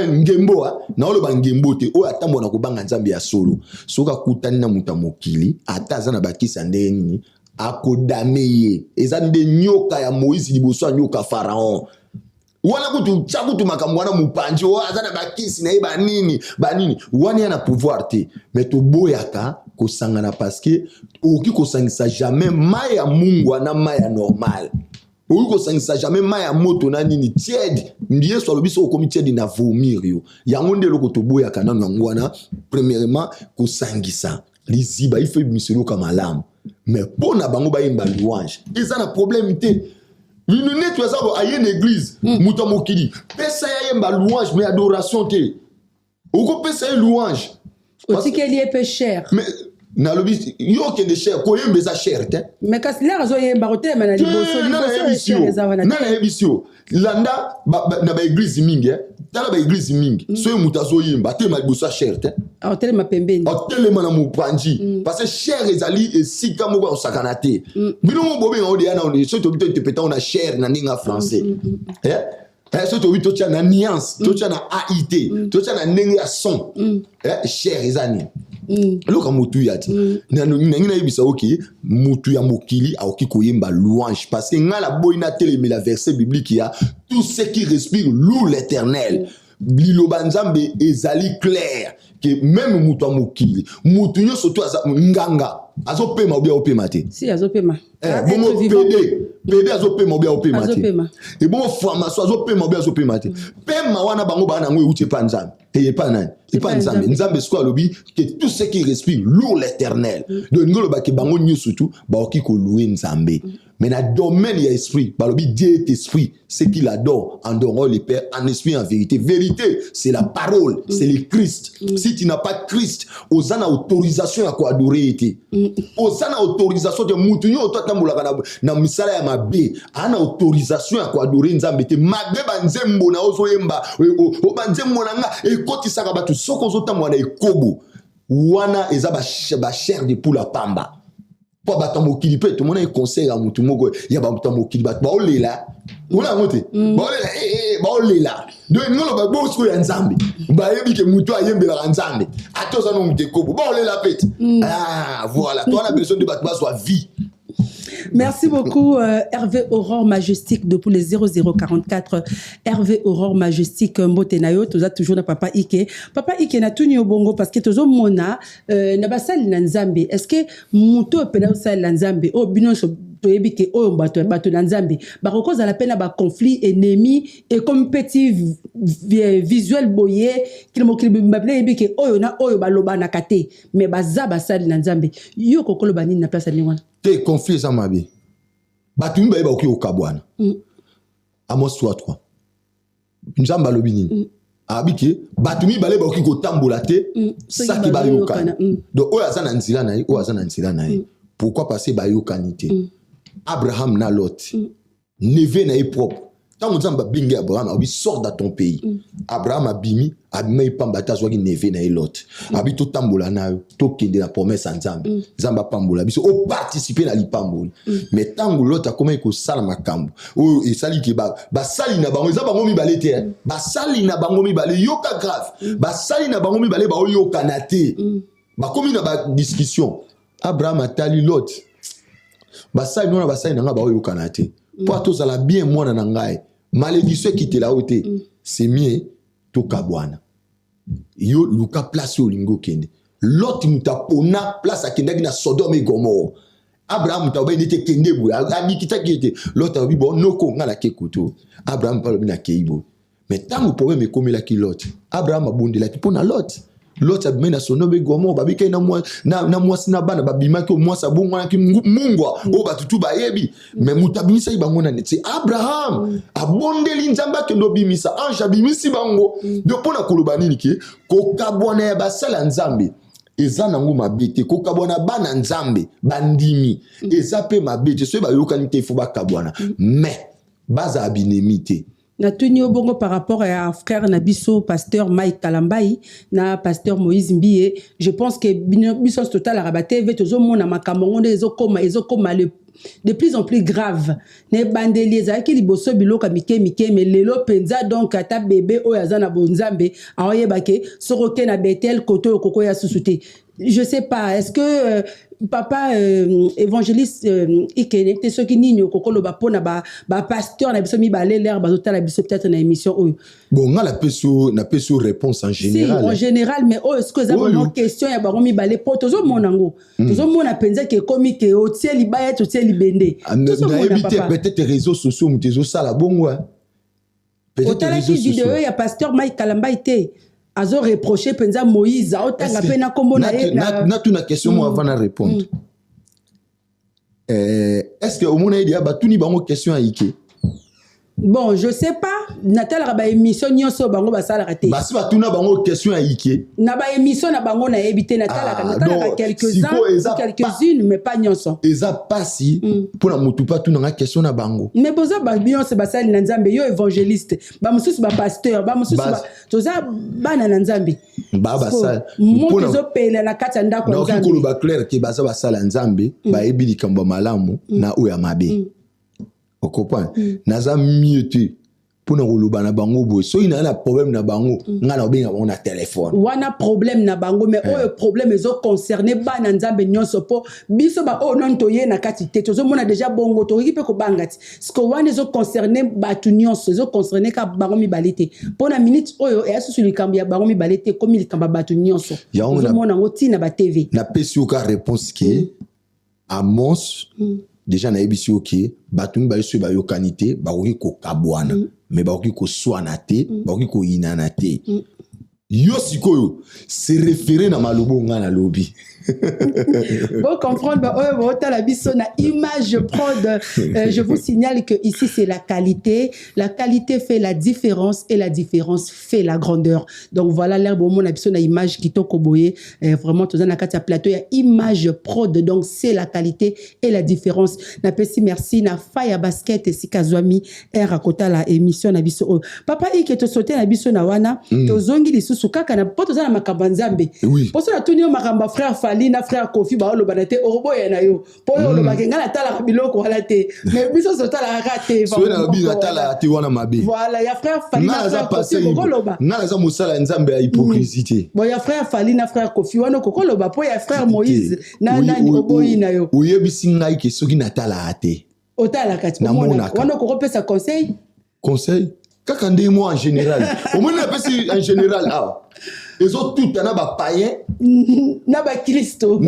[SPEAKER 1] ngembo na oloba ngembo te oyo atambo na kobanga nzambe ya solo soka kutani na muta mokili ata aza na bakisa ndenge nini akodame ye eza nde nyoka ya Moïse liboso ya nyoka Pharaon wana kutu chakutu makambo wana mupanji o aza na bakisi na ye banini wana ya na pouvoir te mais to boyaka kosangana parce que oki kosangisa jamais mai ya Mungu na mai ya normal Ouko sangisa jamais maya moto na nini tiède ndiye so lobiso okomi tiède na vomir yo yango nde loko toboya kana ngwana premièrement ko sangisa liziba il fait miselo kama lam mais pona bango ba yimba louange ils ont un problème té une net tu ça a une église muta mokili pesa ya yimba louange mais adoration té oko pesa louange
[SPEAKER 2] aussi qu'elle est peu cher
[SPEAKER 1] mais na lobi yo ke de cher ko yembe za cher te
[SPEAKER 2] mais kasi la razo yemba hotel na liboso
[SPEAKER 1] na ebisio landa na ba église mingi tala ba église mingi so mutazo yemba te ma liboso cher te
[SPEAKER 2] hotel ma pembeni
[SPEAKER 1] hotel ma na mupanji parce que cher ezali esika mo ba osakana te bino mo bobe ngode ya na on so to bito interpréter on a cher na ninga français so to bito tia na nuance to tia na AIT to tia na ndenge ya son cher ezani loka mutu yati na yebisa oki mutu ya mokili aoki koyemba louange parce que nga la boina telemi la verset biblique ya tout ce qui respire loue l'Éternel liloba nzambe ezali clair que même mutu mokili mutu nyo surtout nganga azopema ou bien opema te
[SPEAKER 2] si azopema
[SPEAKER 1] bon PD azopema ou bien opema te et bon formation azopema ou bien opema te pema wana bango bana ngwe uti pa nzambe et pas nani et pas nzambe nzambe squat lobi que tout ce qui respire loue l'Éternel donc ngolo ba ke bango nyo surtout ba oki ko louer nzambe mais na domaine ya esprit ba lobi Dieu est esprit ce qu'il adore adorons le Père en esprit en vérité c'est la parole c'est le Christ si tu n'as pas Christ osana autorisation à quoi adorer été osana autorisation de mutu nyo to tambola na misala ya mabe ana autorisation à quoi adorer nzambe te mabe banzembo na ozo yemba o banzembo na nga ekoti saka batu soko zo tambola na ekobo wana eza ba chair de poule à pamba po batamokili pe to mona e conseil ya mutu moko ya batamokili bat ba olela una ngote ba olela ba olela do ngolo ba bosko ya nzambe ba yebi ke mutu ayembela nzambe atoza no mutekobo ba olela pete voilà toi on a besoin de battre soit vie.
[SPEAKER 2] Merci beaucoup Hervé Aurore Majestique depuis les 0044 Hervé Aurore Majestique Mbotenayo toza toujours na papa Ike na tuni obongo parce que tozo mona na basali na nzambe est-ce que muto pena osali na nzambe o bino toyebi ke o bato na nzambe ba kokoza la pena ba conflit ennemi et comme petit visuel boye kilimo mbabile yebi ke oyo na oyo baloba na kate mais baza basali na nzambe yo kokolo banini na place ni wana
[SPEAKER 1] te conflit ça mabi batumi ba oki okabwana Amos 3 nzamba lobi nini abiki batumi ba oki kotambola te saki ba yokana donc oyo azana nzila na ye oyo azana nzila na ye pourquoi passer ba yokanité Abraham na Lot neve na ye propre tant nzamba bingi Abraham abi sort de ton pays Abraham abimi abimai pamba tazwaki neve na ye Lot abi to tambola na yo to kende la promesse nzambe nzamba pambola biso o participer na lipamboli mais tango Lot akoma ko sala makambo o esali ke ba sali na bango za bango mibale te ba sali na bango mibale yoka grave ba sali na bango mibale ba yoka na te ba komi na ba discussion Abraham atali Lot ba sali nona ba sali na nga ba yoka na te po atozala bien mwana na ngai malédiction qui te la ôté c'est mieux to kabwana yo luka place au lingo kende l'autre mutapona place akendaki na Sodome et Gomorrhe Abraham tabaye n'était kende bo abi kitaki était l'autre abi bon noko ngala kekoto Abraham parle na keibo mais tant que problème comme la ki l'autre Abraham abondela ki pona l'autre l'autre abime na Sodome et Gomorrhe babi kai na moi sina bana babima ki moi sa bongwana ki mungwa o batutu bayebi mais mutabimisa ibangona neti Abraham abondeli nzamba ke ndo bimisa ange abimisi bango de pona koloba nini ki ko kabwana ya basala nzambe eza nango mabete ko kabwana bana nzambe bandimi eza pe mabete so ba yokani te fo ba kabwana mais baza abinemite
[SPEAKER 2] na tuni obongo par rapport à frère Nabiso pasteur Mike Kalambai na pasteur Moïse Mbie je pense que biso total arabaté ve tozo mona makambo nde ezokoma de plus en plus grave ne bandeli ezaki liboso biloka mike mais lelo penza donc ata bébé oyo azana bonzambe aoyebake soroke na Bethel koto koko ya susute je sais pas est-ce que papa évangéliste ikene te soki ninyo kokolo ba pona ba pasteur na biso mi ba l'air ba total biso peut-être na émission oyo
[SPEAKER 1] bon nga na peso réponse en général
[SPEAKER 2] si en général mais oh est-ce que ça bonne question ya ba mi ba le tozo monango tozo mona penza ke komi ke o tie libaya to tie libende
[SPEAKER 1] na éviter peut-être réseaux sociaux mutezo sala bongo
[SPEAKER 2] peut-être réseaux sociaux vidéo ya pasteur Mike Kalamba été azo reproché penza Moïse otanga pena kombo na
[SPEAKER 1] tuna question moi avant de répondre est-ce que au monde il y a batuni bango question à ike
[SPEAKER 2] bon je sais pas natala ba émission nyonso bango basala raté
[SPEAKER 1] basi batuna bango question à ike
[SPEAKER 2] na ba émission na bango na ebité natala quelques-unes mais pas nyonso
[SPEAKER 1] eza pasi pour na mutu pas tuna question na bango
[SPEAKER 2] mais boza ba nyonso basali na nzambe yo évangéliste ba mususu ba pasteur ba mususu ba toza bana na nzambe
[SPEAKER 1] ba basala
[SPEAKER 2] mo tozo pela na kati ndako nzambe
[SPEAKER 1] na ko ba clair ke baza basala nzambe ba ebili kambo malamu na oya mabe on comprend naza mieux tu pour na koloba na bango boy so ina na problème na bango ngana obenga bango na téléphone
[SPEAKER 2] wana problème na bango mais oyo problème ezo concerner bana nzambe nyonso po biso ba o non toye na kati te tozo mona déjà bongo to ripe ko bangati ce que wana ezo concerner batu nyonso ezo concerner ka bango mi balite po na minute oyo e asu likambo ya bango mi balite comme likambo batu nyonso tozo mona ngoti na ba TV
[SPEAKER 1] na pesi ka réponse qui Amos déjà na ebisi oké batumi ba yesu ba yokanité ba koki ko kabwana mais ba koki ko swana te ba koki ko inana te yo sikoyo se référer na malobo ngana lobi
[SPEAKER 2] Bon comprendre la biso na image prod je vous signale que ici c'est la qualité fait la différence et la différence fait la grandeur donc voilà l'air bon mon biso na image kitoko boye vraiment toza na kati ya plateau ya image prod donc c'est la qualité et la différence na pesi merci na Faya Basket et Sikazwami era kota la émission na biso papa ike to sauter na biso na wana to zongi lisusu kaka na poto za na makamba nzambe poso na tunio makamba frère Lina frère Kofi ba lo banate oroboya na yo po lo bakenga la tala biloko wala te mais biso so tala raté
[SPEAKER 1] so na bi la tala te wana mabe
[SPEAKER 2] voilà ya frère Falina frère Kofi kokoloba
[SPEAKER 1] na za musala nzambe ya hypocrisie
[SPEAKER 2] bon ya frère Falina frère Kofi wana kokoloba po ya frère Moïse na oboyi na yo
[SPEAKER 1] oyebisi ngai ke soki na tala ate
[SPEAKER 2] otala kati wana kokopesa conseil
[SPEAKER 1] kaka nde mo en général au moins na pesi en général ah ils ont tout na ba païen
[SPEAKER 2] na ba Christo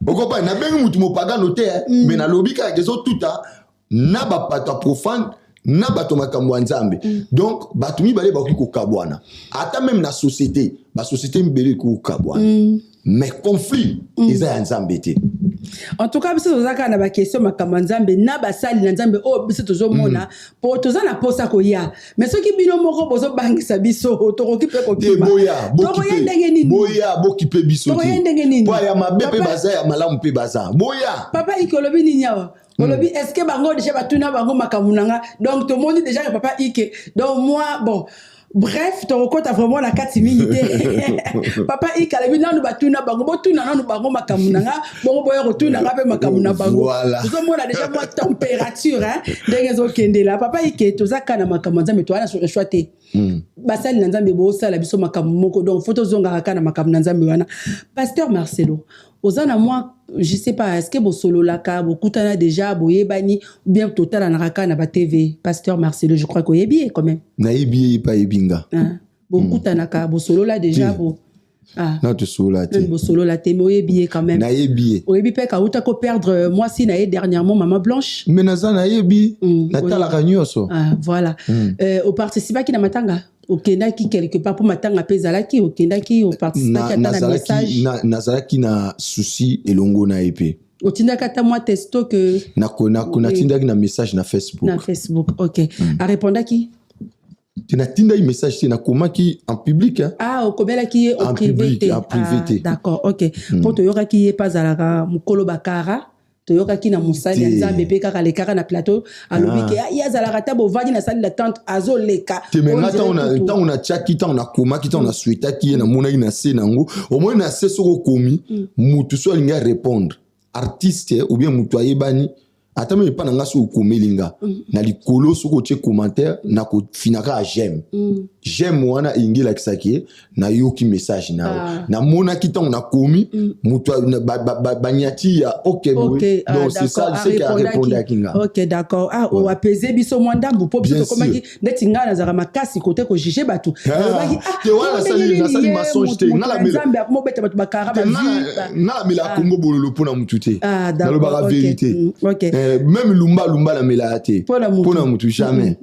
[SPEAKER 1] pourquoi na bengi mutu mo pagano te mais na lobika ils ont tout na ba pata profane na bato makambo nzambe donc bato mibale ba ko kabwana ata même na société ba société mibale ko kabwana mais conflit ils a nzambe te
[SPEAKER 2] en tout cas biso tozaka na ba question makambo nzambe na basali na nzambe o biso tozomona po toza na posa ko ya mais soki bino moko bozo bangisa biso tokoki pe ko kima
[SPEAKER 1] boya bokipe biso po ya mabe pe baza ya malamu pe baza boya
[SPEAKER 2] papa ikolobi ni nyawa olobi est-ce que bango déjà batuna bango makambo nanga donc tout le monde déjà que papa ike donc moi bon bref ton compte a vraiment la 4 minutes papa ikala bina nu batuna bango botuna nanu bango makamunanga bongo boyo rotuna ngape makamuna bango tout mona déjà moi température hein ndenge zo kende la papa ike tozaka na makamanza mais toi na sur choité basali nzambe bo sala biso makamoko donc photo zonga kana makamuna nzambe wana pasteur Marcelo ozana moi je sais pas est-ce que bo solo la ka bo kutana déjà boyebani ou bien total na raka na ba TV pasteur Marcelo je crois que yebi quand même
[SPEAKER 1] na yebi pas yebinga
[SPEAKER 2] Beaucoup tanaka bosolo là déjà bo.
[SPEAKER 1] Ah. Non, tu solo là.
[SPEAKER 2] Bosolo là t'es moye billet quand même.
[SPEAKER 1] Naye billet.
[SPEAKER 2] Oyebi pe ka uta ko perdre moi si naye dernièrement maman blanche.
[SPEAKER 1] Mais naza naye bi. Natala ranyoso.
[SPEAKER 2] Ah voilà. Au participa qui na matanga. Au kenda qui quelque part pour matanga pezala qui au kenda qui au participa qui na message.
[SPEAKER 1] Nazala qui na souci elongo na épée.
[SPEAKER 2] Au tinda kata moi testo que.
[SPEAKER 1] Na tinda qui na message na Facebook.
[SPEAKER 2] Na Facebook. OK. A répondre qui?
[SPEAKER 1] Tu n'as tinda un message c'est na comment qui en public hein?
[SPEAKER 2] Ah au combien qui est en privé
[SPEAKER 1] en privé.
[SPEAKER 2] Ah, d'accord. OK. Pour to yoka qui est pas à mukolo bakara to yoka qui na musali nzambe pe kaka le kaka na plateau alobi ke ya zalaka tabo vadi na salle d'attente azo leka.
[SPEAKER 1] Te mais là on a chaki on a koma qui on a souhaité qui na mona ina se nango au moins na se soko komi mutu so linga répondre artiste ou bien mutu ayebani atame me pana ngaso komelinga na likolo soko che commentaire na ko finaka j'aime j'aime wana ingila kisaki na yoki message na mona kita on a komi mutu banyati ya OK donc c'est ça c'est qui a répondu à kinga.
[SPEAKER 2] OK d'accord. Ah o apaiser biso mwanda mbupo biso komaki netinga na zara makasi côté ko juger batu
[SPEAKER 1] te wana sali mensonge te na la mela
[SPEAKER 2] nzambe mo beta batu bakara ba
[SPEAKER 1] na la mela Congo bololo pona mutute
[SPEAKER 2] na
[SPEAKER 1] la vérité.
[SPEAKER 2] OK.
[SPEAKER 1] Même lumba la melate pour na mutu jamais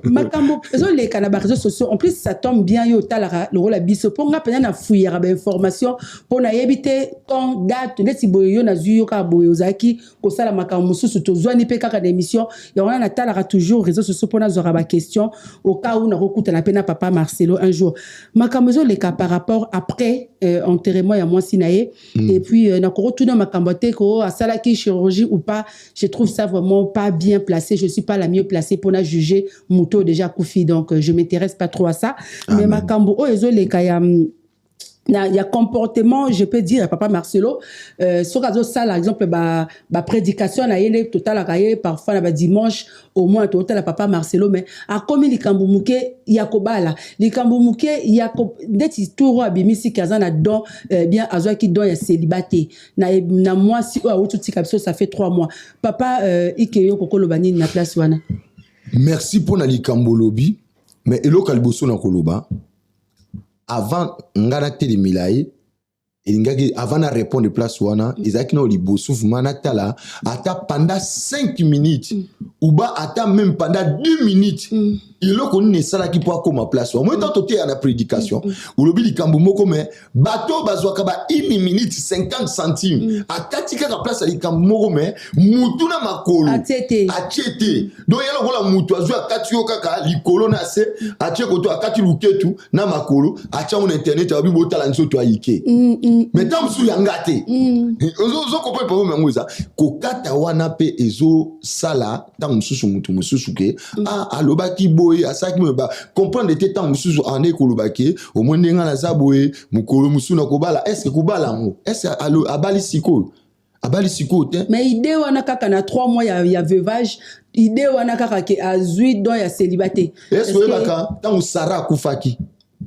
[SPEAKER 2] makambo zo les canaux réseaux sociaux en plus ça tombe bien yo talara le rôle la biso pour nga pena na fouiller ba information pour na yebite ton date neti boyo na zuyo ka boyo zaki ko sala makambo mususu to zwani pe kaka d'émission ya wana na talara toujours réseaux sociaux pour na zora ba question au cas où na recoute na pena papa Marcelo un jour makambo zo les cas par rapport après enterrement ya moi sinaye et puis na ko retourner makambo te ko asala ki chirurgie ou pas, je trouve ça vraiment pas bien placé. Je suis pas la mieux placée pour la juger Mouto déjà Koufi, donc je m'intéresse pas trop à ça. Amen. Mais ma kambo oh ezo le kaya il y a comportement, je peux dire, papa Marcelo, sur ça, par exemple, prédication, total, parfois, dimanche, au moins, total, papa Marcelo, mais, à comme les Kamboumoukè, il y a Kobala. Les Kamboumoukè, il y a, dès qu'il tourne à Bimisi, Kazana, don, bien, Azoa qui don, il y a célibaté. Na moi, si, ça fait 3 mois. Papa, Ikeyo, Koko Lobani, na place, wana.
[SPEAKER 1] Merci pour Nali Kambolobi, mais Elo Kalboso na Koloba. Avant ngana tele milaye et avant de répondre de place wana ezaki na libosouf manatala ata pendant 5 minutes ou ba ata même pendant 2 minutes il lo koni sala ki pour comme place moi tant toté na prédication ou lobi likambo moko mais bato bazwaka ba 1 minute 50 centimes akati ka place likambo moko mais mutu na makolo atete donc yalo kola mutu azwa akati yo kaka likolo na se atie koto akati luketu na makolo atia on internet abi botala nsoto ayike mais tant sou yangate ozo ko pas même ngoza ko kata wana pe ezo sala tant mususu mutu mususu ke alobaki boy asaki me ba comprendre te tant mususu ane ko lobaki au moins ndenga na zaboye mukolo musu na ko bala est-ce que ko bala ngo est-ce abali siko te
[SPEAKER 2] mais idée wana kaka na 3 mois ya veuvage idée wana kaka ke azui do ya célibaté
[SPEAKER 1] est-ce que baka tant Sarah kufaki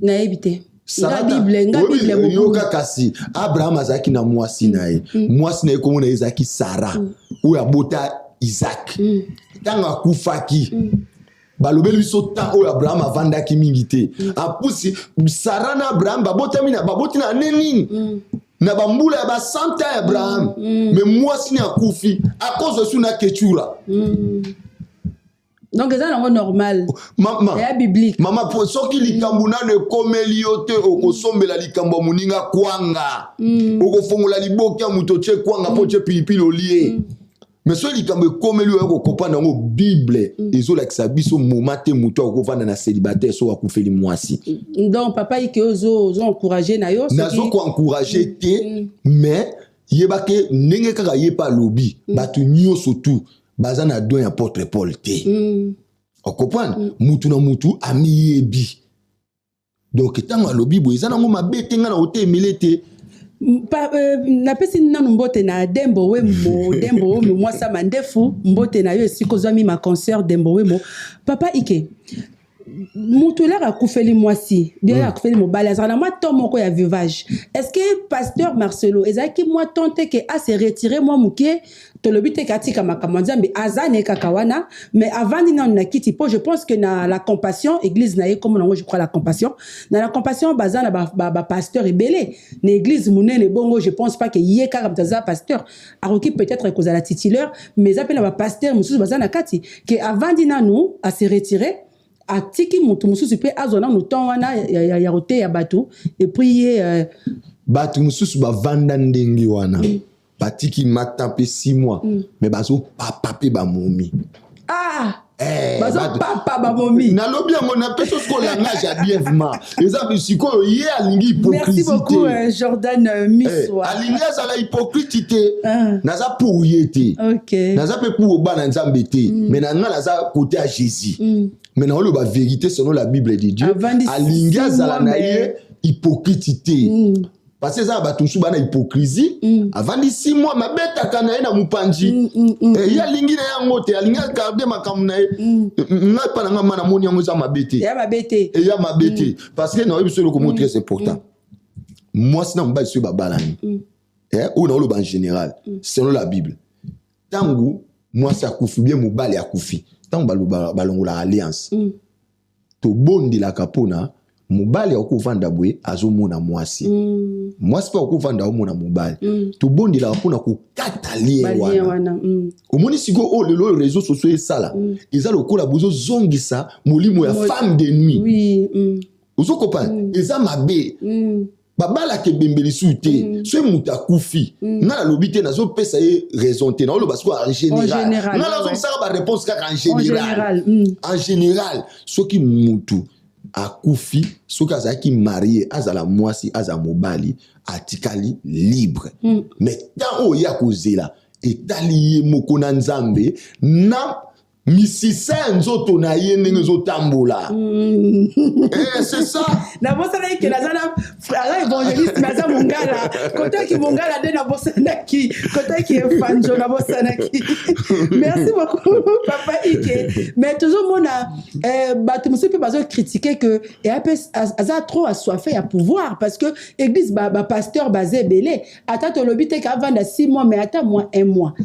[SPEAKER 2] na ebité
[SPEAKER 1] nga Bible yoka kasi Abraham azaki na mwasi nae mwasi nae komo na Isaki Sarah ou ya bota Isaac tanga kufaki balobeli biso ta o Abraham avandaki mingi te apusi Sarah na Abraham babotami na baboti na neni na bambula ya ba santa ya Abraham mais mwasi na kufi à cause de suna kechura
[SPEAKER 2] donc ça c'est normal
[SPEAKER 1] maman
[SPEAKER 2] c'est biblique
[SPEAKER 1] maman pour soki likambo na ne komeli yote okosombela likambo muninga kwanga okofongola liboki ya muto che kwanga po che pilipili olie mais so likambo komeli yo kokopana ngo bible ezola kisa biso momate muto okovanda na célibataire so akufeli mwasi
[SPEAKER 2] donc papa ike ozo encourager na yo
[SPEAKER 1] nazo ko encourager te mais yebake ndenge kaka yepa lobi batu nyoso tout bazana don ya porte Paul te on comprend mutu na mutu amiyebi donc tanga lobi bo ezana ngo mabete nga na hotel milete
[SPEAKER 2] na pesi nanu mbote na dembo wemo moi ça mandefu mbote na yo esiko zwami ma concert dembo wemo papa ike Moutouler a koufeli moisi, bien a koufeli mobile, azana moi ton moko ya vivage. Est-ce que pasteur Marcelo, ezaki moi tente que a se retirer moi mouké to le but katika makamwanza mais azane kakawana mais avant dina na kiti po je pense que na la compassion église na comme non je crois la compassion na la compassion bazana ba pasteur ebelé na église munene bongo je pense pas que yeka kamtaza pasteur aroki peut-être cause à la titulaire mais appelle ba pasteur mususu bazana kati que avant dina nous à se retirer atiki mutu mususu pe azona no temps wana ya roté ya bateau et puis
[SPEAKER 1] bateau mususu ba vanda ndengi wana batiki matampe 6 mois mais bazo papa pe ba momi
[SPEAKER 2] bazo papa ba momi
[SPEAKER 1] na lobi yango na peso ko langage ya bienvenue exemple siko ye alingi hypocrisie.
[SPEAKER 2] Merci beaucoup Jordan Miswa
[SPEAKER 1] alingi azala hypocrite naza pour yete
[SPEAKER 2] OK
[SPEAKER 1] naza pe pour bana nzambe te mais na nga naza côté à Jésus mais na lo ba vérité selon la Bible de Dieu alingi azala na ye hypocrite parce que ça va tout bana hypocrisie avant 6 mois ma beta kana na mupanji et ya lingi na yango te alinga garder makamna na pa na mana moni yango za mabete
[SPEAKER 2] ya mabete
[SPEAKER 1] et ya mabete parce que non biso le comment très important moi sinon mba sur babalani ou na lo en général selon la Bible tangu moi ça kufi bien mobali akufi tangu balongola alliance to bondi la kapona mobali okuvanda bwe azomona mwasi mwasi pa okuvanda omona mobali to bondi la pona ko katalie wana omoni siko lelo réseaux sociaux esala eza lokola bozo zongisa molimo ya femme de nuit ozo comprendre eza mabe babala ke bembeli suite so muta kufi na lobi te nazo pesa ye raison te na lo parce que en général na la zo sara ba réponse ka en général so ki mutu akufi soki azalaki marié azala mwasi aza mobali atikali libre mais tant oyo ya kozela etali ye moko na nzambe na misisa nzoto na ye ndenge zotambola c'est ça
[SPEAKER 2] na bosana ke nazana frère évangéliste naza mongala côté ki mongala de na bosana ki côté ki evanjo na bosana ki merci beaucoup papa Ike mais toujours mona batu musupe bazo critiquer que et aza trop assoiffé à pouvoir parce que église ba pasteur basé belé ata to lobite ka vanda 6 mois mais ata moins 1 mois.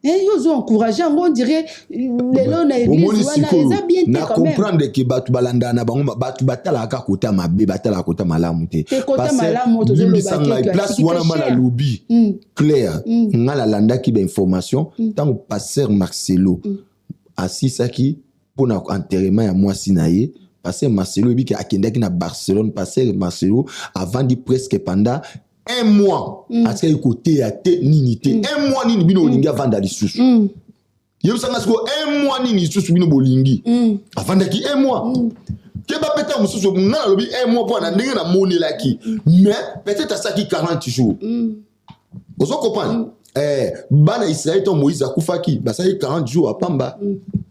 [SPEAKER 2] Et ils ont encouragé, on dirait, les lois na église, ils ont bien
[SPEAKER 1] na comprendre que batu balanda na bango batu batala ka kota mabe batala kota malamu te.
[SPEAKER 2] Kota malamu to zo
[SPEAKER 1] lobaki place wana mana lobby clair ngala landa ki ba information tant pasteur Marcelo asisaki pona enterrement ya mwasi na ye pasteur Marcelo bi ki akendaki na Barcelone pasteur Marcelo avant dit presque pendant 1 mois à ce côté à nini 1 mois nini bino lingi avant lisusu yebo sanga siko 1 mois nini lisusu bino bolingi avant daki 1 mois ke ba peta mususu ngala lobi 1 mois pour na ndenge na monelaki mais peut-être à ça qui 40 jours ozo comprendre bana Israël to Moïse akufaki ba ça 40 jours à pamba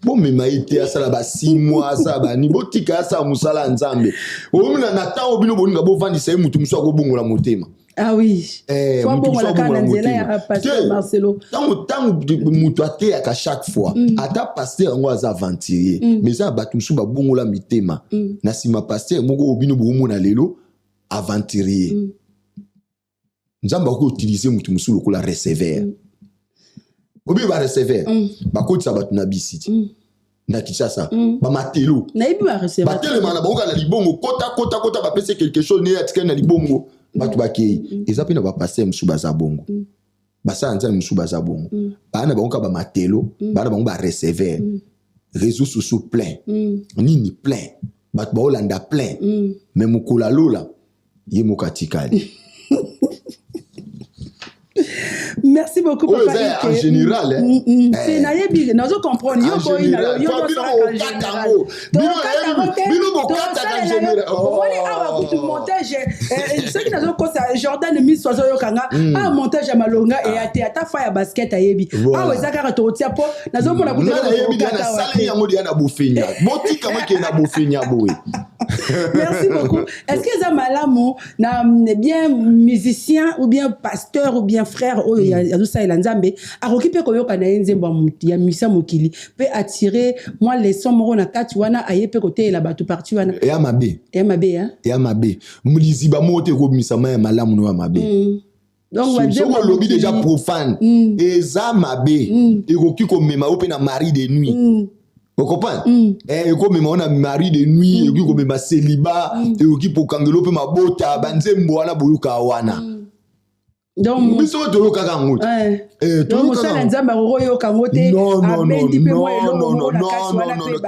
[SPEAKER 1] bon mais maïté à ça là ba 6 mois ça ba ni botika ça musala nzambe o mna na temps obino boninga bo vandi sai mutu musu akobongola motema.
[SPEAKER 2] Ah oui. Bon, la canadienne ya pasteur Marcelo.
[SPEAKER 1] Tant mutu ate à chaque fois. Ata pasteur ngo aza aventurier. Mais ça batu musu ba bongola mitema. Na sima pasteur moko obino bo mona lelo aventurier. Nzamba ko utiliser mutu musu lokola receveur. Obi ba receveur. Ba ko tsa batu na bisiti. Na Kinshasa ba matelo.
[SPEAKER 2] Na ibi ba receveur.
[SPEAKER 1] Ba telema na bonga na libongo kota ba pese quelque chose ne atika na libongo. Batu bakei ezapi na ba passer musu baza bongo basa nza musu baza bongo bana bonka ba matelo bana bongo ba receveur réseaux sociaux plein nini plein batu ba Holanda plein mais mukola lola ye mokatikali.
[SPEAKER 2] Merci beaucoup papa Ike.
[SPEAKER 1] En général
[SPEAKER 2] c'est nayebi nazo comprendre yo boy na yo en général bino bokata en général woni awa kutu montage ce qui nazo kosa Jordan Miswa zo yokanga montage ya malonga et ata fa ya basket ayebi awa ezaka to tia po nazo mona kutu
[SPEAKER 1] na yebi na sala yango dia na bofenya botika moke na bofenya boye
[SPEAKER 2] Merci beaucoup. Est-ce que ça malamu na bien musicien ou bien pasteur ou bien frère o ya tout ça elanzambe a occupé ko yoka na nzembo ya musicien mokili peut attirer moi les sons moko na kati wana ayepe côté la batu parti wana
[SPEAKER 1] ya mabe
[SPEAKER 2] hein
[SPEAKER 1] ya mabe mulizi ba mote ko misama ya malamu no ya mabe
[SPEAKER 2] donc
[SPEAKER 1] on lobby déjà profane et ça mabe et ko mema open na mari de nuit. Vous comprenez? Et comme on a mari de nuit, et comme ma célibat, et qui pour kangelo pe ma bota, banzembo wana boyuka wana.
[SPEAKER 2] Donc,
[SPEAKER 1] mais ça te loka kangote.
[SPEAKER 2] Donc, ça nzamba royo kangote.
[SPEAKER 1] Non.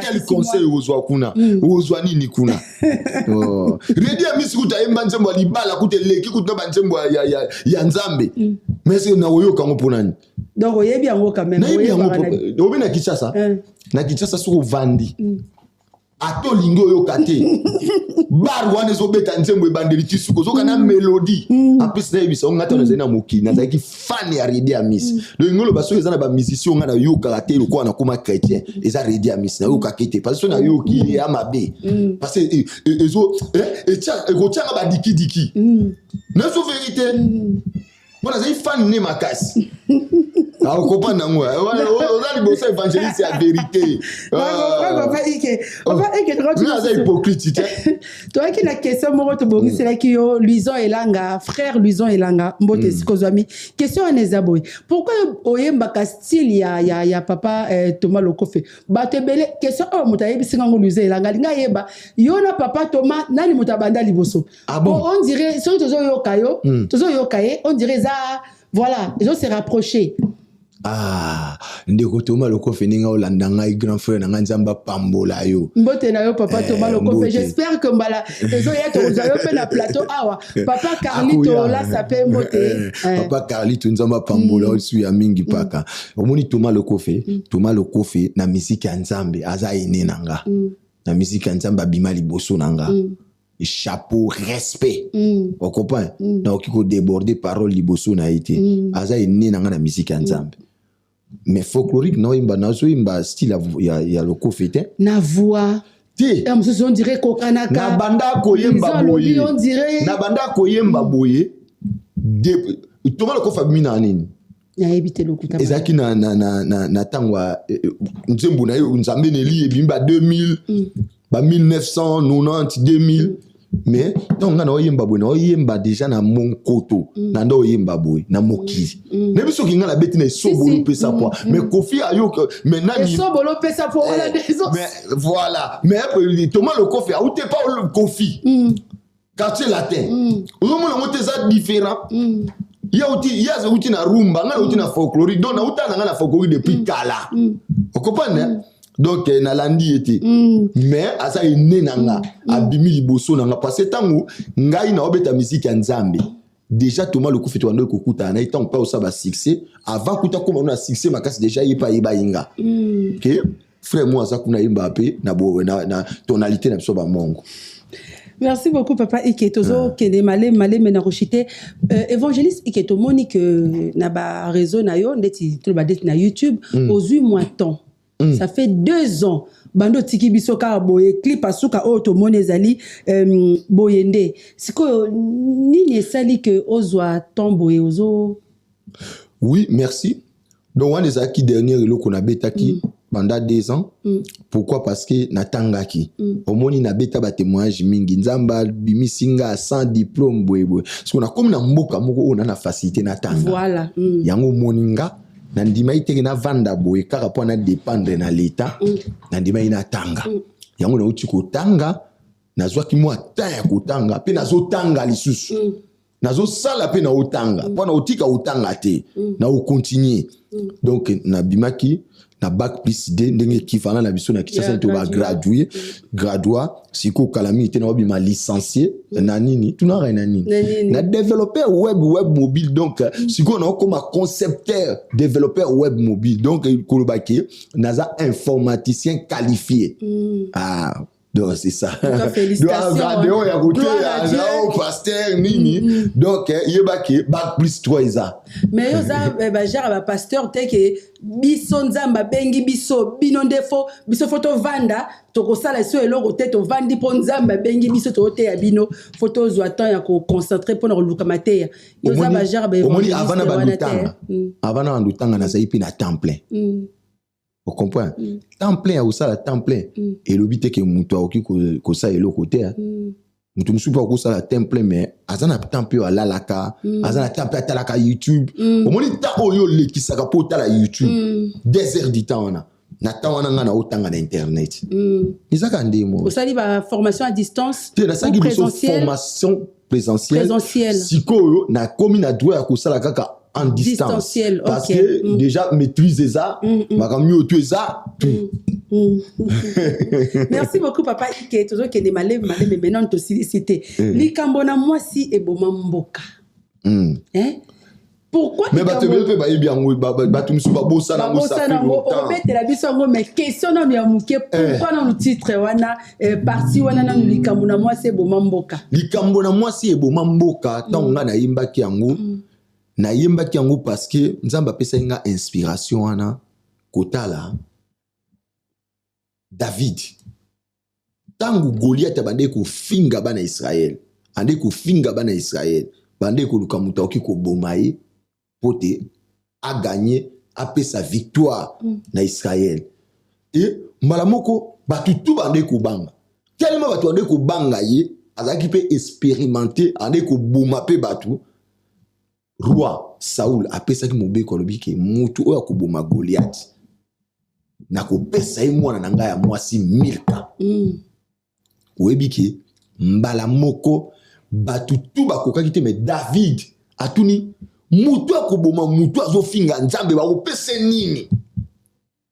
[SPEAKER 1] Quel conseil vous avez kuna? Vous avez nini kuna? Redi amisi kuta emba nzembo libala kute leki kuta banzembo ya nzambe. Mais c'est na royo kango ponani.
[SPEAKER 2] Donc, oyebi yango quand même.
[SPEAKER 1] Oyebi na Kinshasa. Na Kinshasa soko vandi. Ato lingo yo kate. Bar wana zo beta nzembo ebandeli tisuko zo kana melody. En plus na ebisa ngata na zena moki na zaki fan ya Redi Amisi. Le ngolo baso ezana ba musicien ngana yo kate lo kwa na koma chrétien. Eza Redi Amisi na yo kakete parce que na yo ki ya mabe. Parce que ezo go tchanga ba diki. Na so vérité. Voilà, c'est fan ne makasi. Ah, on comprend nango. On a le bossa évangéliste à vérité.
[SPEAKER 2] Papa Ike. Papa Ike,
[SPEAKER 1] tu es hypocrite.
[SPEAKER 2] Toi qui la question moro to bongi c'est là qui yo Luison Elanga, frère Luison Elanga, mbote sikozwami. Question à Nezaboy. Pourquoi oyemba ka style ya papa Thomas Lokofe? Ba te bele question oh mutayebi singango Luison Elanga linga yeba. Yo na papa Thomas nani mutabanda liboso.
[SPEAKER 1] Ah bon?
[SPEAKER 2] On dirait so tozo yokayo, on dirait ça voilà, ils ont se rapproché.
[SPEAKER 1] Ah, ndeko Thomas Lokofe ninga olanda ngai grand frère na nzamba pambola yo.
[SPEAKER 2] Mbote na yo papa Thomas Lokofe, j'espère que mbala ezo yeto ozayo pe na plateau awa. Papa Carlito là ça peut mbote.
[SPEAKER 1] Papa Carlito nzamba pambola osu ya mingi paka. Omoni Thomas Lokofe na musique ya nzambe aza ene nanga. Na musique ya nzamba bima liboso nanga. Chapeau, respect. On comprend? Donc, il faut déborder parole liboso na été. Aza est né dans la musique ensemble. Mais folklorique, non, il y a style, il y a le cofete.
[SPEAKER 2] Na voix. On dirait Kokanaka.
[SPEAKER 1] Na banda koyemba boye.
[SPEAKER 2] On dirait.
[SPEAKER 1] Na banda koyemba boye. Thomas Lokofe mina nini?
[SPEAKER 2] Na éviter le coup.
[SPEAKER 1] Ezaki na tangwa nzembo na yo nzambe neli ebimba 2000 ba 1990 2000 mais donc on a yemba déjà na mon koto na ndo yemba boy na mokili ne biso kinga la beti na sobolo pesa poa mais Kofi ayo maintenant
[SPEAKER 2] sobolo pesa pour la maison
[SPEAKER 1] mais voilà mais Thomas Lokofe a outé pas le Kofi quartier latin au moins on est différent ya uti na rumba nga uti na folklorique donc na uta na folklorique depuis kala on comprend donc na landi était mais asa ine nanga abimi liboso nanga parce que tango ngai na obeta musique ya nzambe déjà Thomas Lokofe to ando kokuta na itango pa osaba succès avant kuta koma na succès makasi déjà yepa inga OK frère moi asa kuna imba pe na tonalité na biso ba mongo.
[SPEAKER 2] Merci beaucoup papa Iketozo kende malé mais na rochité évangéliste Iketo moni que na ba réseau na yo ndeti to ba det na YouTube ozui moi temps. Ça fait 2 ans. Bando tiki bisoka boye clip asuka o to monezali boyende. Siko nini sali que ozwa tomboye ozo.
[SPEAKER 1] Oui, merci. Donc on les acquis dernier le qu'on a betaki pendant 2 ans. Pourquoi? Parce que natangaki. Omoni na beta ba témoignage mingi nzamba bimisinga sans diplôme boye. Parce qu'on a comme na mboka moko on a na facilité natanga.
[SPEAKER 2] Voilà.
[SPEAKER 1] Yango moninga nandima iteke na vanda boye kaka po na dépendre na l'état nandima ina tanga yango na uti ko tanga nazwa ki mo ataya ko tanga pe nazo tanga lisusu nazo sala pe na otanga po na otika otanga te na o continuer donc na bimaki na bac plus D ndenge kifana na biso na Kinshasa to ba gradua siko kalami te na bima licencié na nini tuna ra na nini na développeur web mobile donc siko na comme concepteur développeur web mobile donc kolobaki naza informaticien qualifié Donc c'est ça.
[SPEAKER 2] Félicitations.
[SPEAKER 1] Donc à côté pasteur nini. Donc yebaki bac plus 3 isa.
[SPEAKER 2] Mais yoza genre pasteur te que biso nzamba bengi biso binondefo biso photo vanda to sala so eloko te to vandi po nzamba bengi biso to te ya bino photo zo temps ya ko concentrer pour luka mateya. Yoza ba genre ba
[SPEAKER 1] omoni avant na bandutanga. Avant na bandutanga na saipi na temps plein. Vous comprenez? Temps plein, ou ça, temps plein. Et le but est que moutou oki ko ça et l'autre côté. Moutou musu pas ko ça la temps plein, mais azana temps plein à lalaka, azana temps plein à talaka YouTube. Au moins temps oyo le qui saka po tala YouTube. Des heures du temps on a. Na temps on a na otanga na internet. Isaka ndemo. Vous
[SPEAKER 2] savez ba formation à distance
[SPEAKER 1] ou présentielle? Formation présentielle. Siko na komi na doué ko sala kaka en distance. Parce que déjà maîtriser ça, mieux tout ça.
[SPEAKER 2] Merci beaucoup papa Ike, toujours que des malais mais maintenant tu cité. Likambona moi si et bomamboka. Hein? Pourquoi
[SPEAKER 1] mais bah tu peux pas bien bah tu me suis pas beau ça na
[SPEAKER 2] ça fait longtemps. On la biso mais question na mi amuke pourquoi na titre wana parti wana na likambona moi si et bomamboka.
[SPEAKER 1] Likambona moi si et bomamboka tant nga na yimba ki yango. Na yemba ki yango parce que nzamba pesa nga inspiration wana kotala David tangu Goliath bande ko finga bana Israël ande ko finga bana Israël bande ko luka muta oki ko bomaye pote a gagné a pesa victoire na Israël et malamoko batu tout bande ko banga tellement batu bande ko banga ye azaki pe expérimenter ande ko boma pe batu roi Saoul a pesa ki mobe ko lobi ke mutu oya ko boma Goliath na ko pesa ye mwana na nga ya mwasi Milka oyebi ke mbala moko batu tu bakokaki te mais David atuni mutu akoboma mutu azofinga nzambe bakopesa nini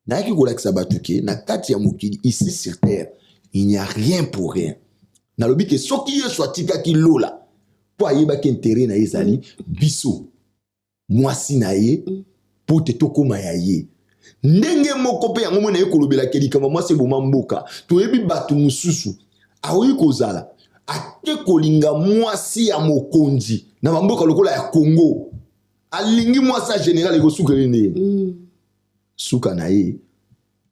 [SPEAKER 1] na yaki kolakisa batu ke na kati ya mokili ici sur terre il n'y a rien pour rien na lobi ke soki Yesu atikaki lola po ayebaki intérêt na ezali biso mwasi na ye po te tokoma ya ye ndenge moko pe yango mona ye kolobela kelikama mwasi boma mboka toyebi batu mususu aoyi kozala ake kolinga mwasi ya mokonzi na bamboka lokola ya Congo alingi mwasi ya général ekosuka nde suka na ye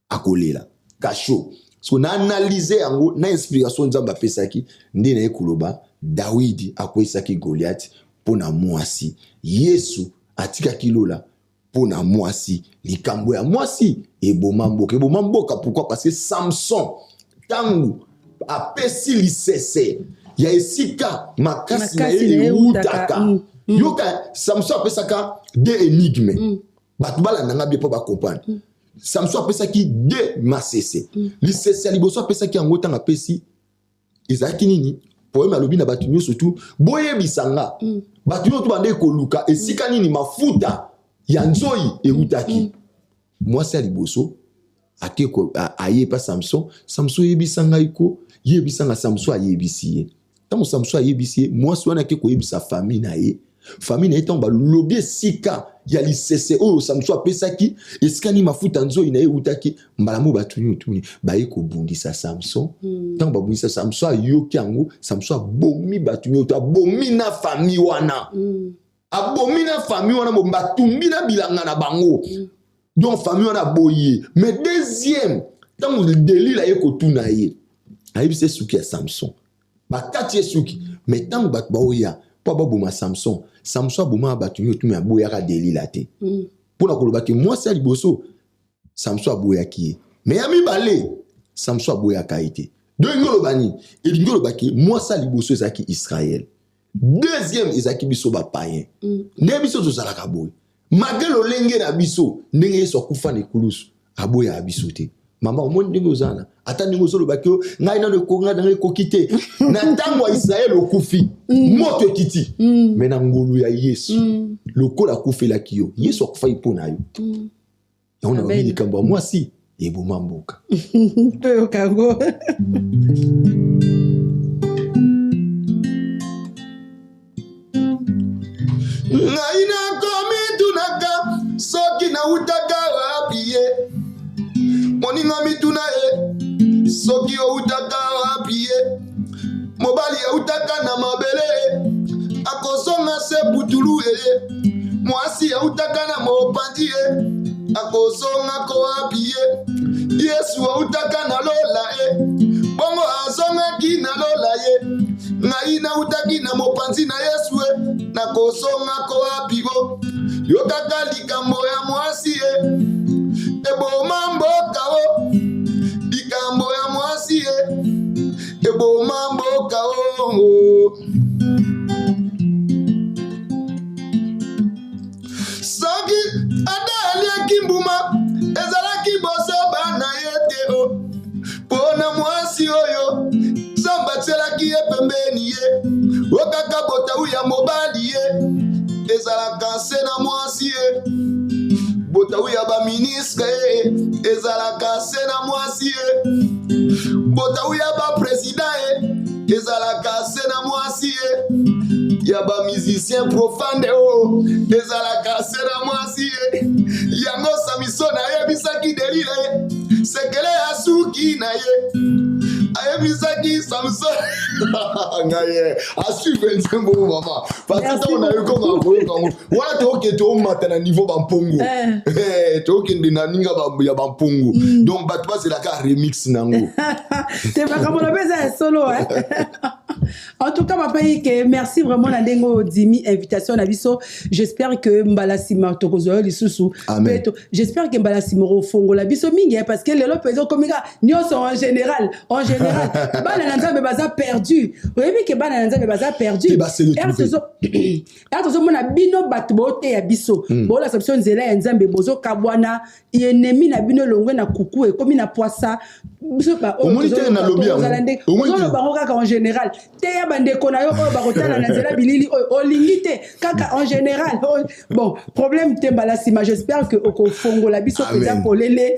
[SPEAKER 1] akolela kasho so na analyser yango na inspiration nzamba pesaki nde na ye koloba Dawidi akwesaki Goliath pona mwasi Yesu atikaki lola pona mwasi likambo ya mwasi eboma mboka pourquoi parce que Samson tangu apesi lisese ya esika makasi na ye utaka yoka Samson apesaka de énigme batu bala nanga bien po ba comprendre Samson apesaki de masese lisese liboso apesaki yango tanga pesi ezaki nini poème alobi na batu nyoso surtout boye bisanga batu nyoso bande ko luka esika nini mafuta ya nzoi eutaki mwasi ya liboso akeko ayepa Samson yebisanga iko yebisanga Samson ayebisi ye tango Samson ayebisi ye mwasi wana akeko yebisa famille na ye tomba lobi esika ya lisese oyo Samson apesaki esika ni mafuta nzoi na ye utaki mbalamu batu nyoto baye ko bundisa Samson tango babundisa Samson ayoki yango Samson abomi batu nyoto abomi na famille wana abomina famille wana mbatumbina bilanga na bango donc famille wana boye mais deuxième tant Delila yeko tuna ye ayebise suki ya Samson bakati ye suki mais tant bat baoya po baboma Samson aboma batu yo tumi aboya ka Delila te pona koloba ke moi ça liboso Samson aboya ki mais yami balé Samson aboya ka ite donc ngolobani et ngolobaki moi ça liboso ezaki Israël. Deuxième ezaki biso ba païen ne biso to zalaka boy magelo lenge na biso ndenge so kufa ne kulusu aboya biso te mama omoni ndenge ozana ata ndenge ozolo bakyo ngai na le konga na kokite na tango Israël okufi moto kiti mais na ngolu ya Yesu lokola kufela kiyo Yesu akufa ipona yo on a envie de kamba moi si eboma mboka
[SPEAKER 2] to kango
[SPEAKER 1] Ngaina komi tunaka soki na utaka wapiye Moninga mituna soki o utaka autaka wapi ye mobali autaka na mabele akosonga se putulu ye mwasi autaka na mopandi ye akosonga ko wapi ye Yesu autaka na lola ye bongo azonga ki na lola ye ngai na utaki na mopanzi na Yesu ye nakosonga ko wapi go yokaka likambo ya mwasi ye eboma mboka o likambo ya mwasi ye eboma mboka o soki adaliaki mbuma ezalaki boso bana ye te o mpona mwasi oyo Nzambe atielaki ye pembeni ye okaka botawu ya mobali ye ezalaka se na mwasi ye botawu ya baministre ye ezalaka se na mwasi ye botawu ya bapresident ye ezalaka se na mwasi ye ya bamusicien profane o ezalaka se na mwasi ye yango Samison ayebisaki Delila ye sekele ya suki na ye ayebisaki Samson ngaye asuive nzembo mama parce que on a eu comme envoyer comme voilà to ke to mata na niveau bampongo to ke ndina ninga ya bampongo donc batwa c'est la ka remix nango
[SPEAKER 2] te va comme la beza solo en tout cas papa Ike merci vraiment na ndengo dimi invitation na biso j'espère que mbala sima tokozo lisusu peto j'espère que mbala sima rofongo la biso mingi parce que lelo pezo komika nyoso en général bana nzambe baza perdu oyebi ke bana nzambe baza perdu ertozo mona bino bato bote ya biso bola sabso nzela ya nzambe bozo kabwana ennemi na bino longwe na kuku e komi na poisa biso ba
[SPEAKER 1] omonite na lobby
[SPEAKER 2] ozo bango kaka en général te ya bandeko na yo oyo bakotala na nzela bilili oyo olingi te kaka en général bon problème te mbala sima j'espère que okofongola biso peza polele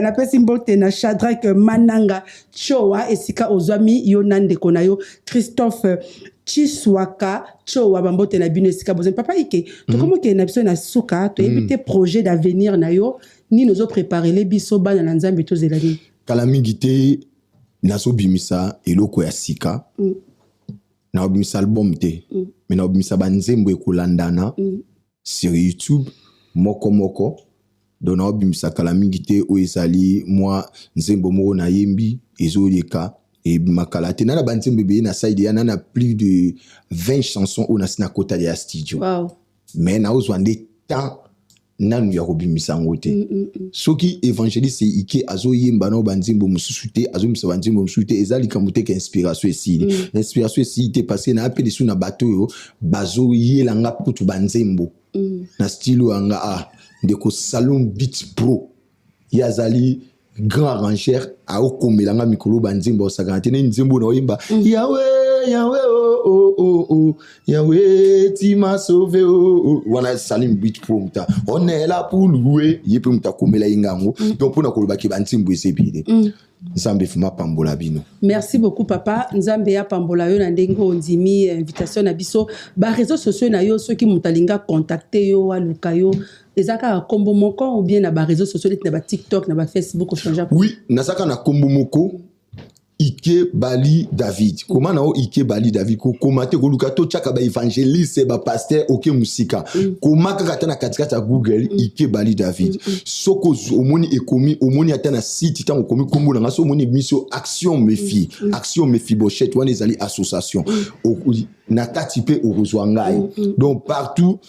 [SPEAKER 2] napesi mbote na Shadrach Mananga Chowa esika ozwami yo na ndeko na yo Christophe Chiswaka Chowa bambote na bino esika bozen papa Ike tokomoke na biso na suka toyebi te projet d'avenir na yo ni nozo préparer les biso bana na nzambe tozelani
[SPEAKER 1] kala mingi te nazo bimisa eloko ya sika na obimisa album te mais na obimisa banzembo ekolandana sur YouTube moko donc na obimisa kala mingi te o ezali moi nzembo moko na yembi ezoleka et makala te nana banzembo be na side ya nana plus de 20 chansons on a na kota ya studio mais na ozwande temps nanu ya kobimisa ngote soki évangéliste Ike azo yemba no banzembo mususu te azo misa banzembo mususu te ezali kamute ka inspiration esili inspiration esili te parce que na apeli su na bato yo bazo yelanga putu banzembo na style anga ndeko Salon Beat Pro yazali grand arrangeur a okomelanga mikolo banzembo osakante ne nzembo na oyimba Yahweh oh Yahweh tu m'as sauvé wana Salon Beat Pro muta on est là pour louer yepe muta komela ingango donc pona koloba ke banzembo esebile Nzambe fuma pambola bino.
[SPEAKER 2] Merci beaucoup papa. Nzambe ya pambola yo na ndengo ondimi invitation na biso ba réseaux sociaux na yo ceux qui mutalinga contacter yo aluka yo ezaka kombo moko ou bien na ba réseaux sociaux na ba TikTok na ba Facebook au Japon.
[SPEAKER 1] Oui, nasaka na kombo moko Ike Bali David. Comment na o Ike Bali David ko komate ko luka to chaka ba évangéliste ba pasteur oke musika. Koma kaka na katikata Google Ike Bali David. Soko omoni ekomi omoni ata na site tango komi kombo na so omoni mission Action Mefi. Action Mefi Bochette wana ezali association. Na katipe orozwangai. Donc partout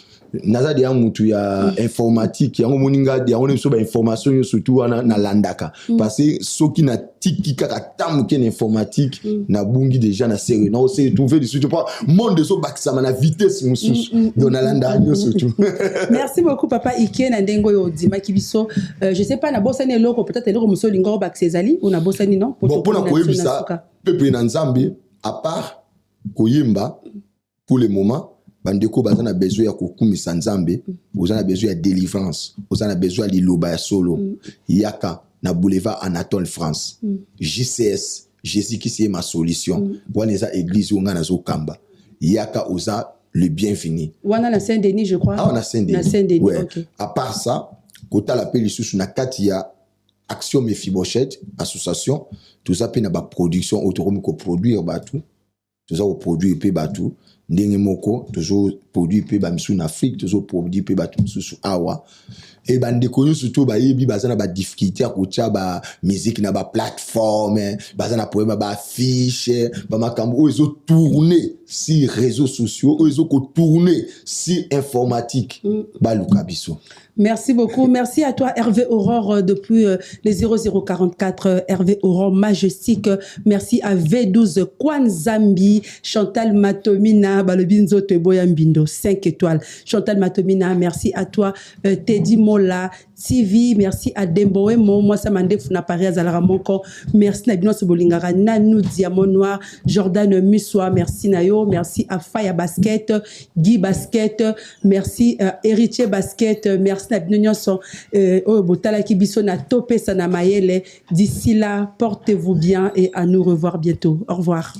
[SPEAKER 1] naza dia mutu ya informatique yango moninga dia on so ba information surtout wana na landaka parce que soki na tiki kaka tamuke na informatique na bungi déjà na série na se trouver dessus pas monde so bakisama na vitesse mususu donc na landa surtout.
[SPEAKER 2] Merci beaucoup papa Ike na ndengo yo dima kibiso je sais pas na bosani eloko peut-être eloko muso lingo bakisezali ou na bosani non
[SPEAKER 1] bon pour na koyebisa peuple na Nzambe à part koyimba pour le moment bandeko bazana besoin ya kokumisa Nzambe ozana besoin ya délivrance ozana besoin ya liloba ya solo yaka na boulevard Anatole France JCS Jésus qui c'est ma solution wana eza église onga na zokamba yaka oza le bienvenu
[SPEAKER 2] wana na Saint-Denis je crois
[SPEAKER 1] na Saint-Denis
[SPEAKER 2] na Saint-Denis
[SPEAKER 1] ouais.
[SPEAKER 2] Okay.
[SPEAKER 1] À part ça kota la peli susu na kati ya Action Mephibosheth, association, tout ça, puis na ba production, autorom ko produire batou, tout ça, produire pe batou, ndenge moko, toujours produit pe ba misu en Afrique, toujours produit pe batou misu su awa. Et ben déconnu surtout ba yebi bazana ba difficulté à kocha ba musique na ba plateforme, bazana problème ba affiche, ba makambo o ezo tourner si réseaux sociaux, o ezo ko tourner si informatique, ba luka biso.
[SPEAKER 2] Merci beaucoup. Merci à toi, Hervé Aurore, depuis les 0044, Hervé Aurore Majestique. Merci à V12, Kwanzambi, Chantal Matomina, Balobinzo Teboya Mbindo, 5 étoiles. Chantal Matomina, merci à toi, Teddy Mola, TV, merci à Demboé, moi, ça m'a dit, Funa Paris, Azalara Monko, merci Nabino Sobolingara, Nanou Diamant Noir, Jordan Mussoa, merci Nayo, merci à Faya Basket, Guy Basket, merci Héritier Basket, merci Nabino Nyonso, Botala Kibiso na Topé Sanamayele. D'ici là, portez-vous bien et à nous revoir bientôt. Au revoir.